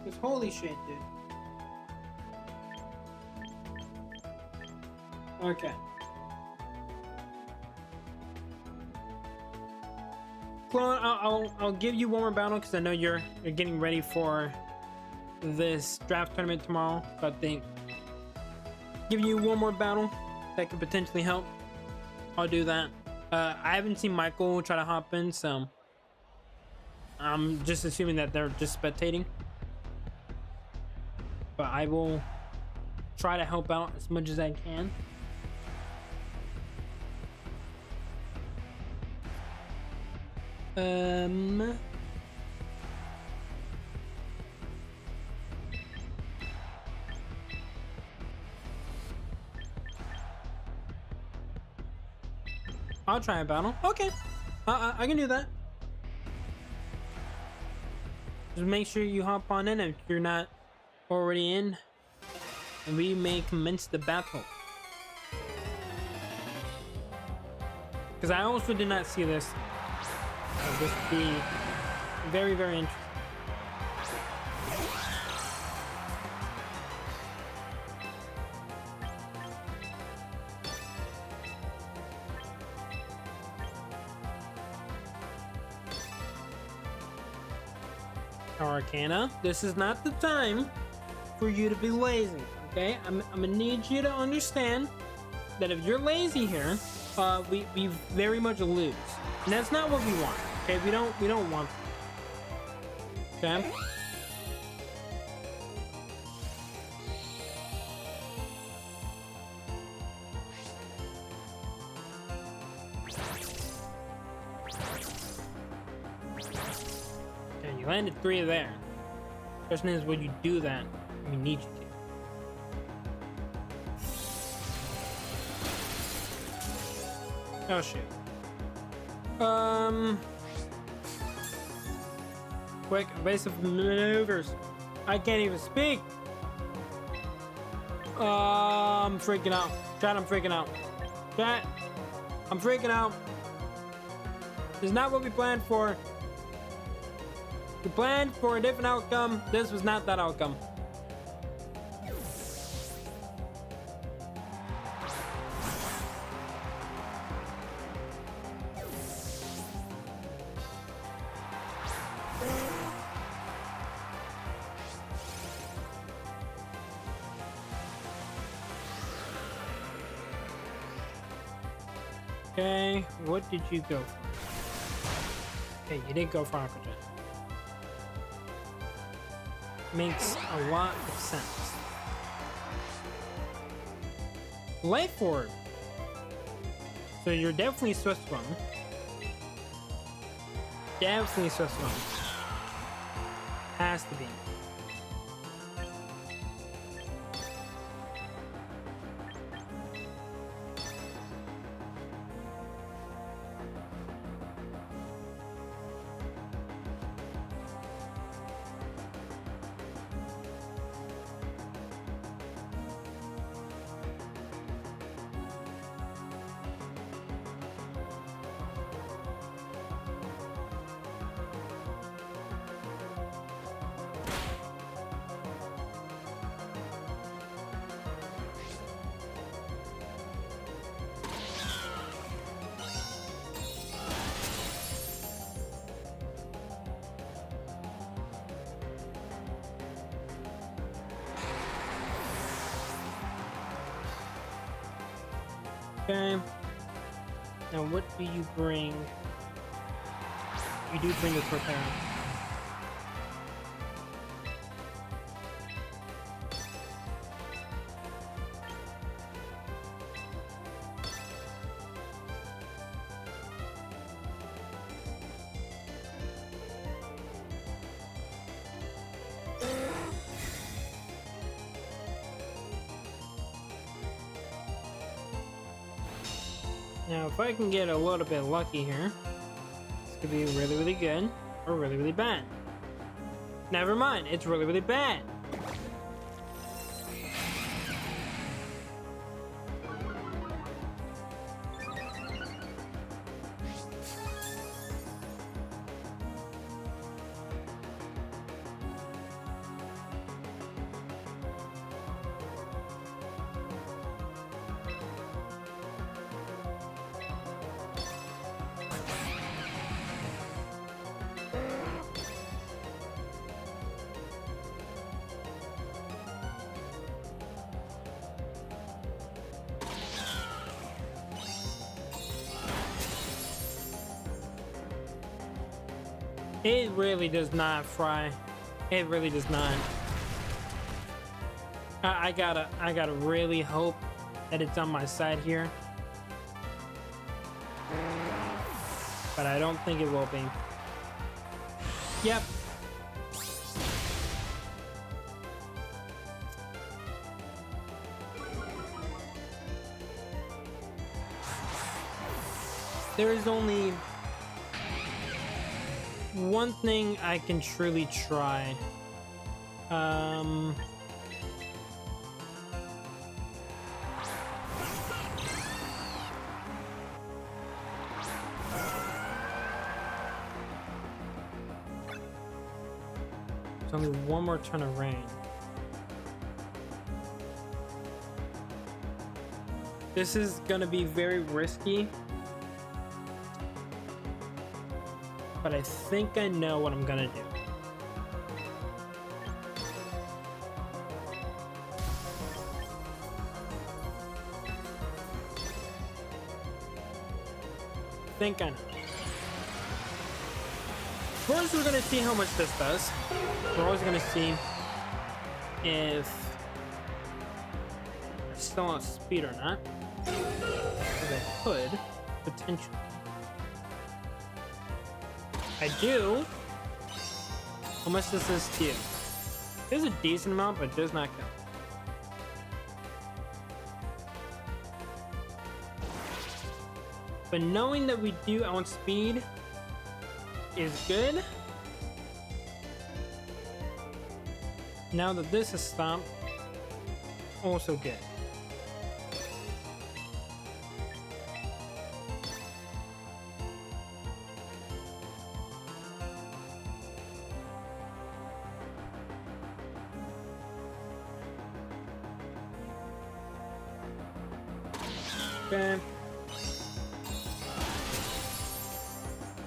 Speaker 1: Because holy shit, dude. Okay. Clone, I'll give you one more battle because I know you're getting ready for this draft tournament tomorrow. So I think giving you one more battle that could potentially help. I'll do that. I haven't seen Michael try to hop in, so I'm just assuming that they're just spectating. But I will try to help out as much as I can. I'll try a battle. Okay, I can do that. Just make sure you hop on in if you're not already in, and we may commence the battle. Because I also did not see this. This would be very, very interesting. Arcana, this is not the time for you to be lazy, okay? I'm gonna need you to understand that if you're lazy here, we very much lose. And that's not what we want. Okay, we don't want that. Okay. Okay, you landed 3 there. Question is, will you do that? We need you to. Oh shit. Quick, evasive maneuvers. I can't even speak. I'm freaking out. Chat, I'm freaking out. Chat, I'm freaking out. This is not what we planned for. We planned for a different outcome. This was not that outcome. Okay, what did you go for? Okay, you didn't go for Aquajet. makes a lot of sense. Life orb. So you're definitely Swiss one. Definitely Swiss one. Has to be. Okay. Now what do you bring? You do bring a repair. Now, if I can get a little bit lucky here, this could be really, really good or really, really bad. Never mind, it's really, really bad. It really does not fry. It really does not. I gotta really hope that it's on my side here. But I don't think it will be. Yep. There is only one thing I can truly try. There's only one more turn of rain. This is gonna be very risky. But I think I know what I'm gonna do. Think I know. First, we're gonna see how much this does. We're always gonna see if I still on speed or not. Because I could potentially. I do. How much does this do? There's a decent amount, but does not count. But knowing that we do outspeed is good. Now that this is stopped, also good. Okay.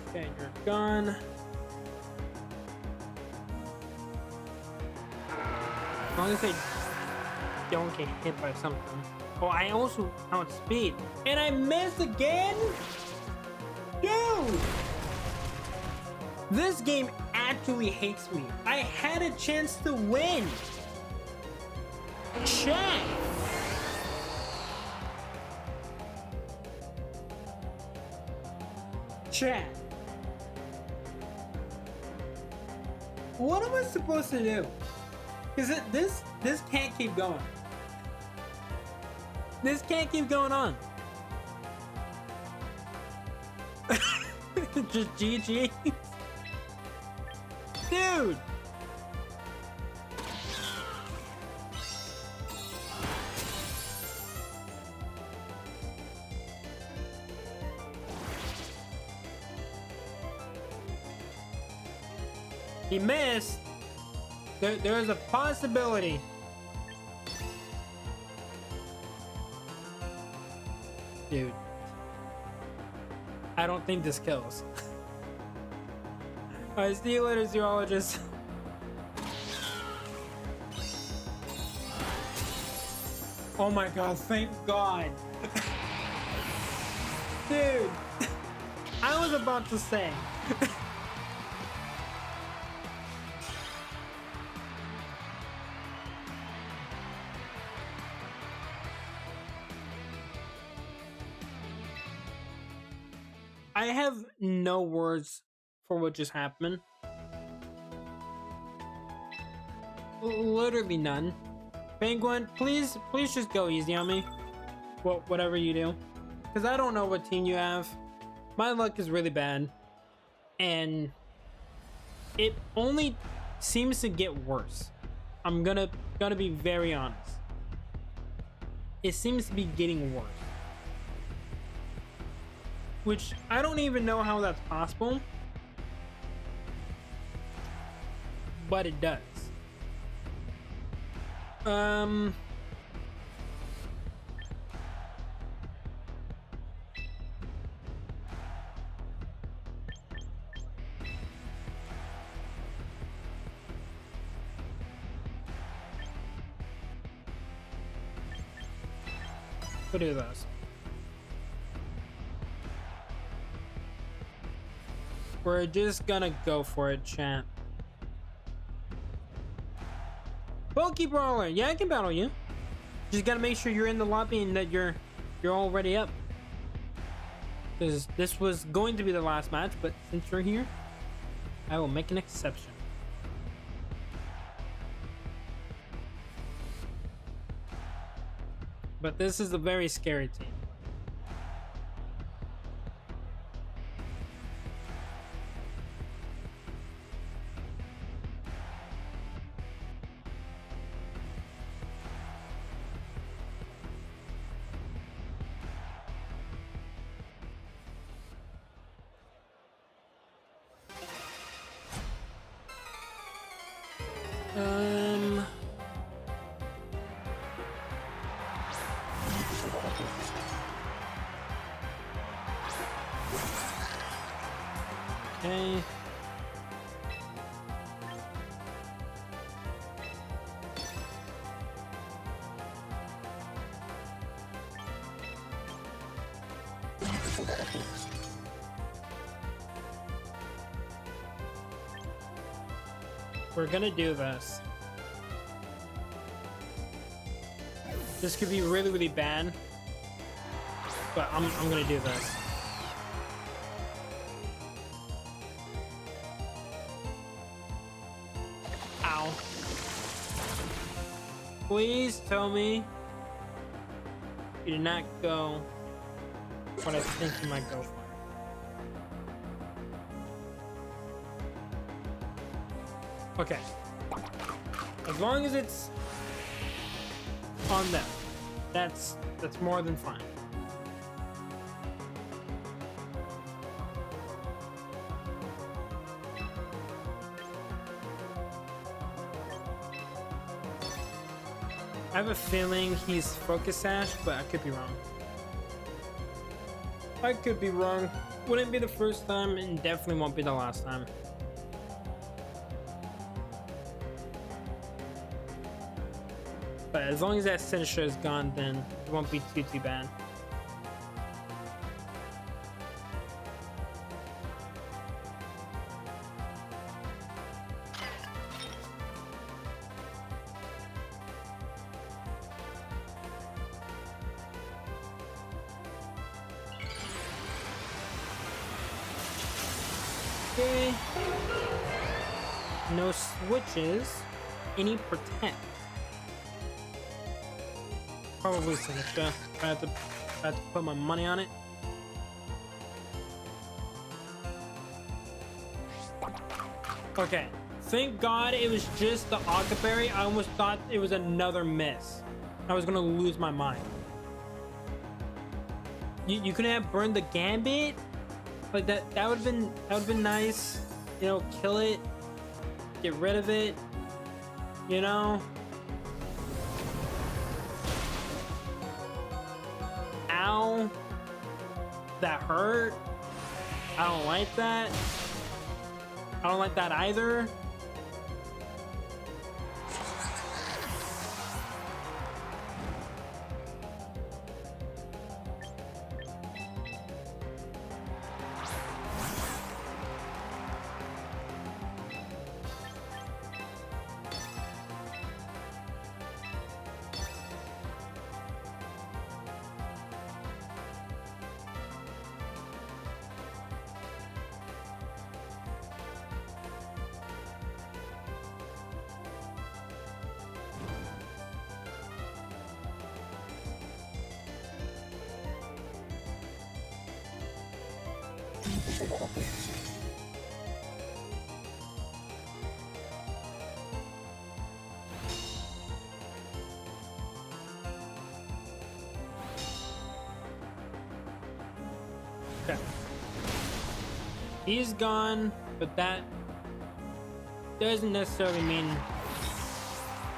Speaker 1: Okay, you're gone. As long as I don't get hit by something. Oh, I also outspeed. And I missed again? Dude! This game actually hates me. I had a chance to win. Chat. Chat. What am I supposed to do? Because this can't keep going. This can't keep going on. Just GG. Dude. He missed. There is a possibility. Dude. I don't think this kills. Alright, see you later, zoologist. Oh my god, thank god. Dude. I was about to say. I have no words for what just happened. Literally none. Penguin, please just go easy on me. Whatever you do. Because I don't know what team you have. My luck is really bad. And it only seems to get worse. I'm gonna be very honest. It seems to be getting worse. Which I don't even know how that's possible, but it does. We'll do this. We're just gonna go for it, chat. Pokey Brawler, yeah, I can battle you. Just gotta make sure you're in the lobby and that you're already up. Because this was going to be the last match, but since you're here, I will make an exception. But this is a very scary team. Okay. We're gonna do this. This could be really, really bad, but I'm gonna do this. Ow. Please tell me you did not go what I think you might go for. Okay. As long as it's on them, that's more than fine. I have a feeling he's Focus Sash, but I could be wrong. I could be wrong. Wouldn't be the first time and definitely won't be the last time. But as long as that Sinister is gone, then it won't be too bad. Okay. No switches. Any protect. Probably signature. I have to put my money on it. Okay. Thank God it was just the Octoberry. I almost thought it was another miss. I was gonna lose my mind. You couldn't have burned the Gambit? Like that would have been nice. You know, kill it. Get rid of it. You know? Ow. That hurt. I don't like that. I don't like that either. Okay. He's gone, but that doesn't necessarily mean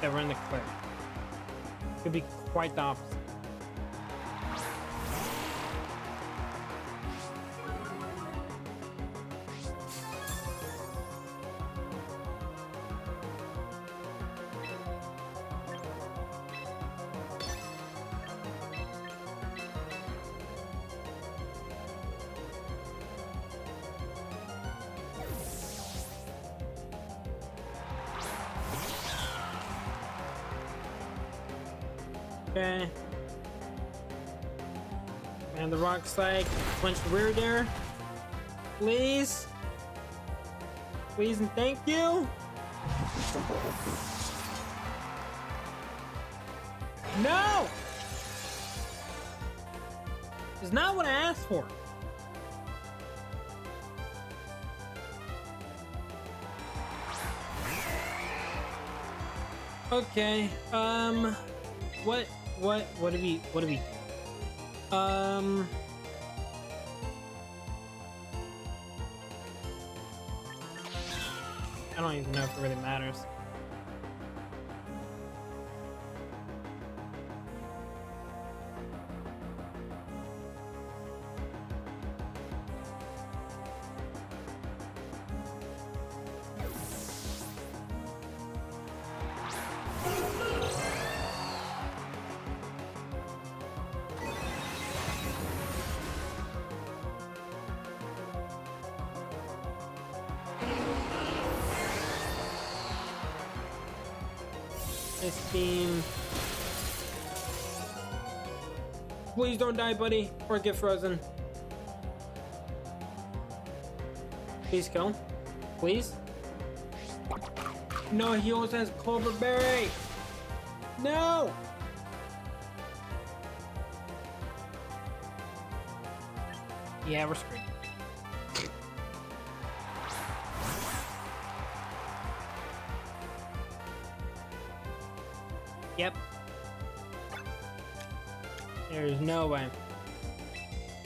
Speaker 1: that we're in the clear. Could be quite the opposite. Okay. And the rock's like, punch rear there. Please. Please and thank you. No! It's not what I asked for. Okay, what do we do? I don't even know if it really matters. Team. Please don't die, buddy, or get frozen. Please kill. Please. No, he also has Clover Berry. No. Yeah, we're screwed. Yep. There's no way.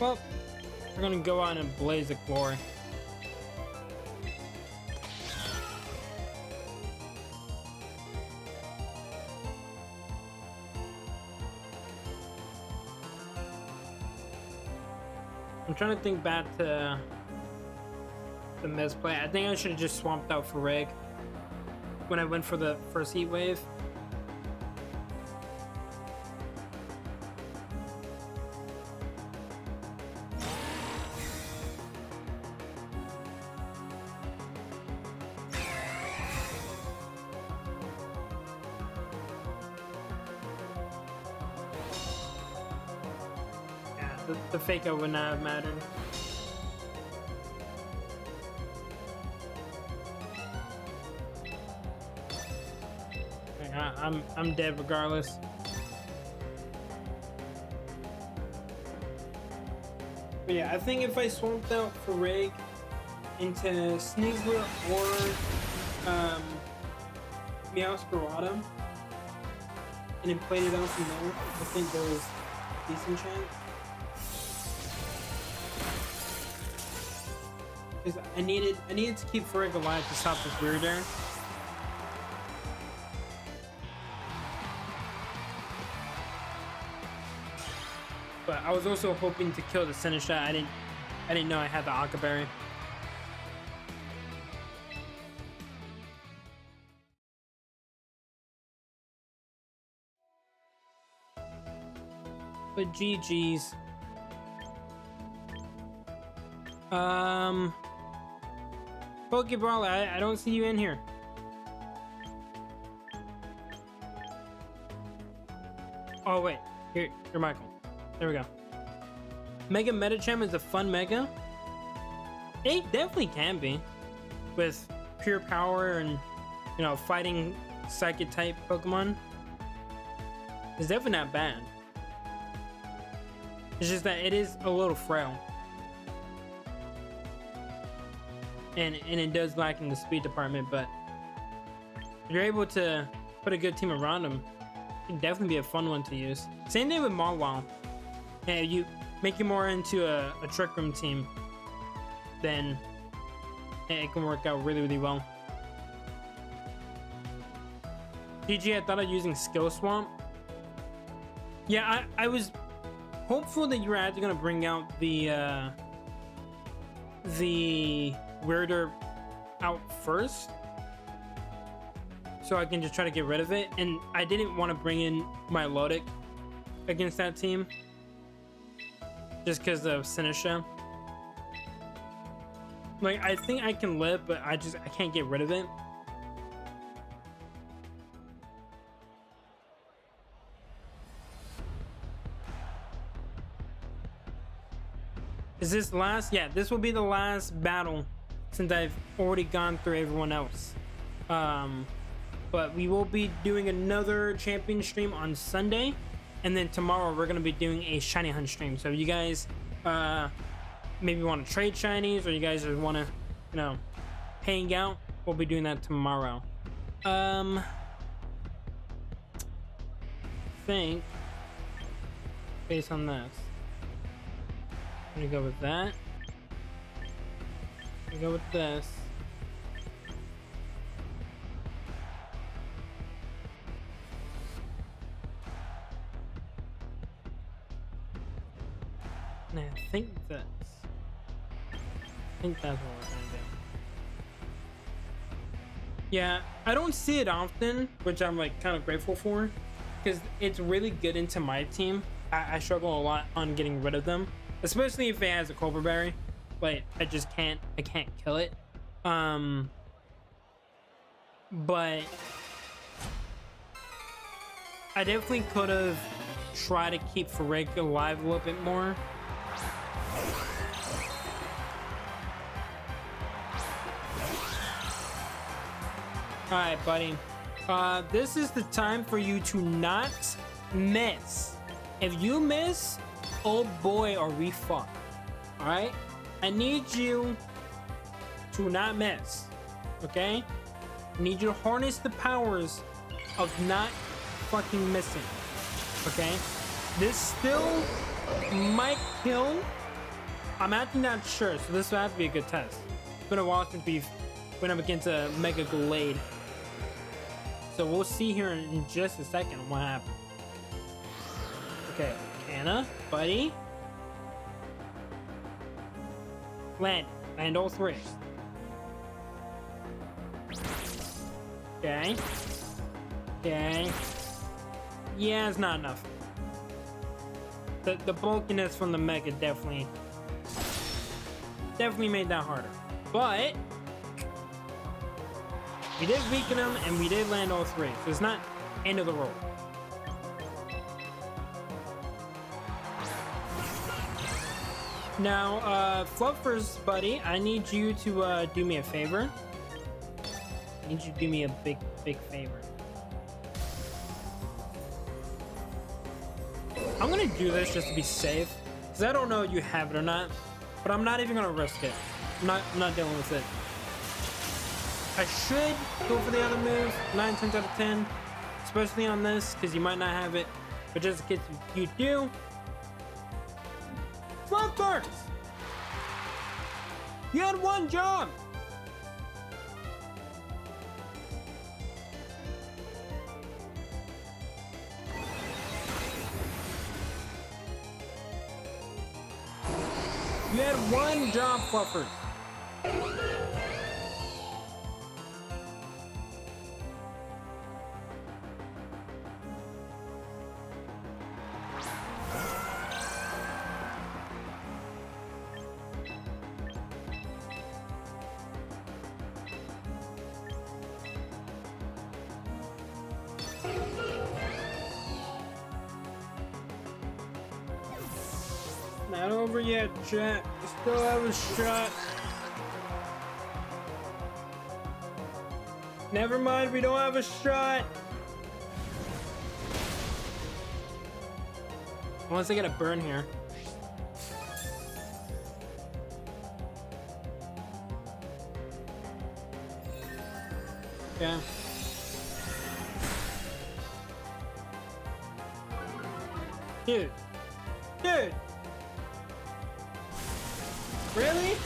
Speaker 1: Well, we're gonna go on and blaze of glory. I'm trying to think back to the misplay. I think I should have just swapped out for Rig when I went for the first heat wave. The fake out would not have mattered. I'm dead regardless. But yeah, I think if I swapped out Farig into Sneasler or Meowscarada and then played it out from there, I think there was a decent chance. Because I needed to keep Farig alive to stop this weirder. But I was also hoping to kill the Sinister. I didn't know I had the Akaberry. But GG's. Pokeball, I don't see you in here. Oh wait, you're Michael. There we go. Mega Metacham is a fun mega. It definitely can be, with pure power and, you know, fighting psychic type Pokemon. It's definitely not bad. It's just that it is a little frail. And it does lack in the speed department, but if you're able to put a good team around them, it can definitely be a fun one to use. Same thing with Mawile. Yeah, you make it more into a Trick Room team, then it can work out really, really well. GG, I thought of using Skill Swamp. Yeah, I was hopeful that you were actually going to bring out the weirder out first, so I can just try to get rid of it. And I didn't want to bring in Milotic against that team, just because of Sinisha. Like, I think I can live, but I can't get rid of it. Is this last? Yeah, this will be the last battle since I've already gone through everyone else. But we will be doing another champion stream on Sunday, and then tomorrow we're going to be doing a shiny hunt stream. So if you guys maybe want to trade shinies, or you guys just want to, you know, hang out, we'll be doing that tomorrow. I think based on this, I'm gonna go with that. I'm gonna go with this. And I think this. I think that's what we're gonna do. Yeah, I don't see it often, which I'm like kind of grateful for, because it's really good into my team. I struggle a lot on getting rid of them, especially if it has a Cobra Berry. Like, I can't kill it. But I definitely could have tried to keep Farig alive a little bit more. All right, buddy. This is the time for you to not miss. If you miss, oh boy, are we fucked. All right? I need you to not miss, okay? I need you to harness the powers of not fucking missing, okay? This still might kill. I'm actually not sure, so this will have to be a good test. It's been a while since we've went up against a Mega Glade. So we'll see here in just a second what happens. Okay, Anna, buddy. Land all three. Okay. Okay. Yeah, it's not enough. The bulkiness from the Mega definitely made that harder. But we did weaken him, and we did land all three. So it's not end of the road. Now, Fluffers, buddy, I need you to do me a favor. I need you to do me a big favor. I'm gonna do this just to be safe, because I don't know if you have it or not, but I'm not even gonna risk it. I'm not dealing with it. I should go for the other move, 9 times out of 10, especially on this, because you might not have it, but just in case you do. Fluffers! You had one job! You had one job, Fluffers. Not over yet, chat. We still have a shot. Never mind, we don't have a shot. Unless I get a burn here. Yeah. Dude. Dude. Really?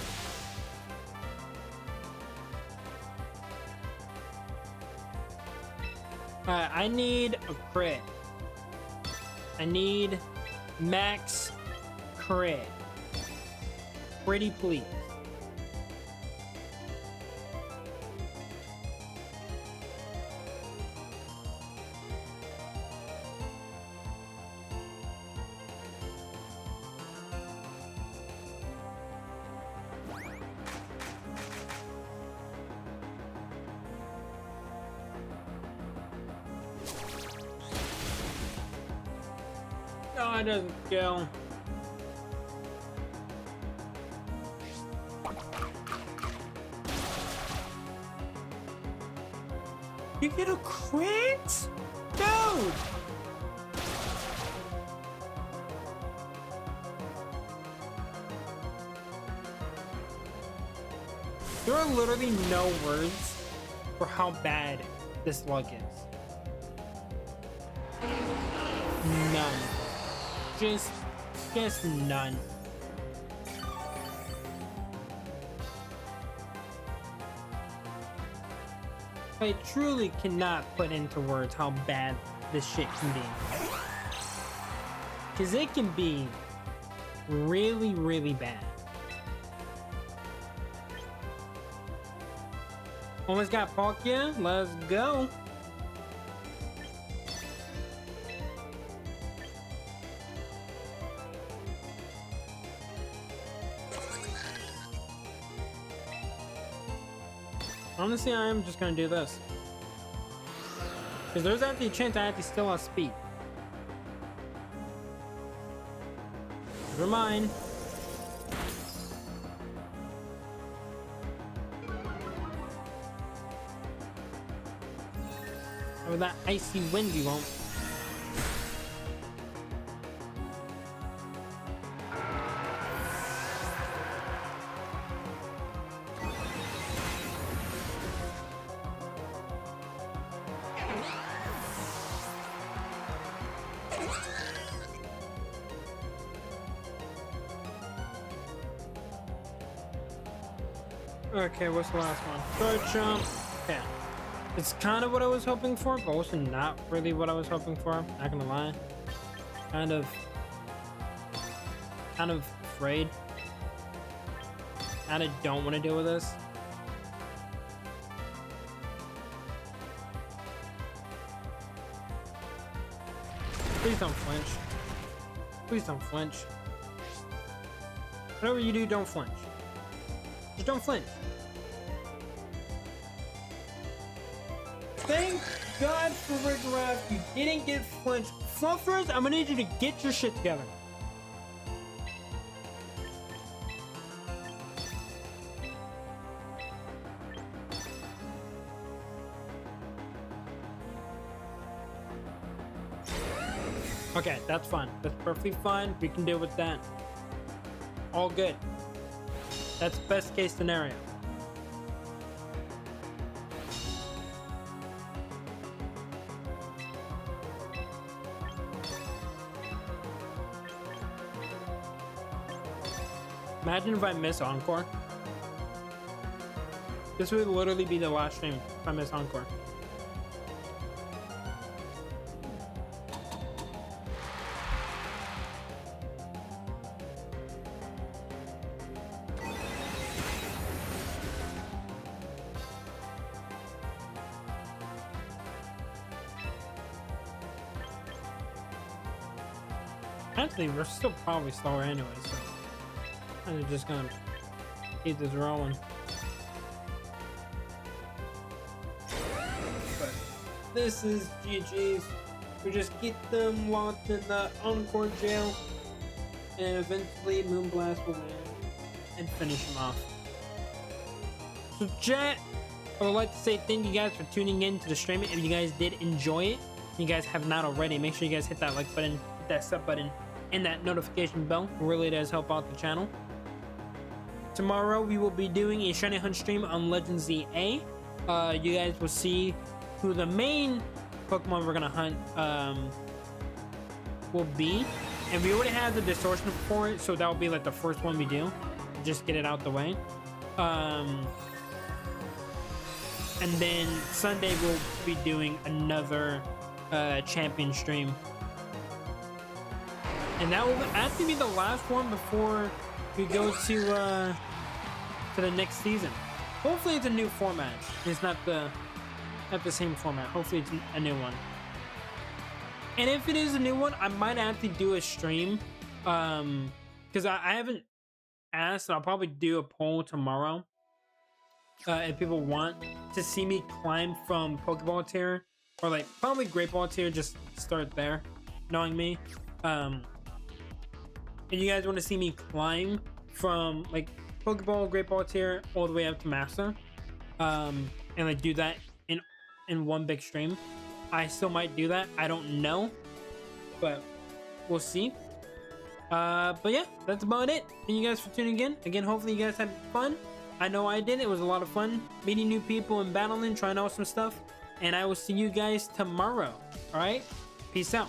Speaker 1: I need a crit. I need max crit. Pretty please. No, it doesn't kill. You get a crit? Dude! There are literally no words for how bad this luck is. None. Just none. I truly cannot put into words how bad this shit can be. Because it can be really, really bad. Almost got Palkia. Let's go. Honestly, I am just gonna do this. Because there's actually a chance I actually still have speed. Never mind. Oh, that icy wind you won't. Okay, what's the last one? Third jump. Okay. It's kind of what I was hoping for, but also not really what I was hoping for. Not gonna lie. Kind of afraid. Kind of don't want to deal with this. Please don't flinch. Please don't flinch. Whatever you do, don't flinch. Just don't flinch. Thank God for Rigrath, you didn't get flinched. Fluffers, I'm gonna need you to get your shit together. Okay, that's fine. That's perfectly fine. We can deal with that. All good. That's best case scenario. Imagine if I miss Encore. This would literally be the last stream if I miss Encore. Actually, we're still probably slower anyway, so I'm just gonna keep this rolling. But this is GG's. We just get them locked in the Encore jail, and eventually Moonblast will land and finish him off. So chat, I would like to say thank you guys for tuning in to the stream. If you guys did enjoy it, if you guys have not already, make sure you guys hit that like button, hit that sub button, and that notification bell. It really does help out the channel. Tomorrow we will be doing a shiny hunt stream on Legends ZA. You guys will see who the main Pokemon we're gonna hunt will be, and we already have the distortion for it, so that will be like the first one we do. Just get it out the way. And then Sunday we'll be doing another champion stream. And that will actually be the last one before we go to the next season. Hopefully it's a new format. It's not the same format. Hopefully it's a new one. And if it is a new one, I might actually do a stream. Because I haven't asked. I'll probably do a poll tomorrow. If people want to see me climb from Pokeball tier, or like probably Great Ball tier, just start there, knowing me. And you guys want to see me climb from like Pokeball, Great Ball tier all the way up to Master, and like do that in one big stream, I still might do that. I don't know, but we'll see. But yeah, that's about it. Thank you guys for tuning in. Again, hopefully you guys had fun. I know I did. It was a lot of fun meeting new people and battling, trying out some stuff. And I will see you guys tomorrow. All right, peace out.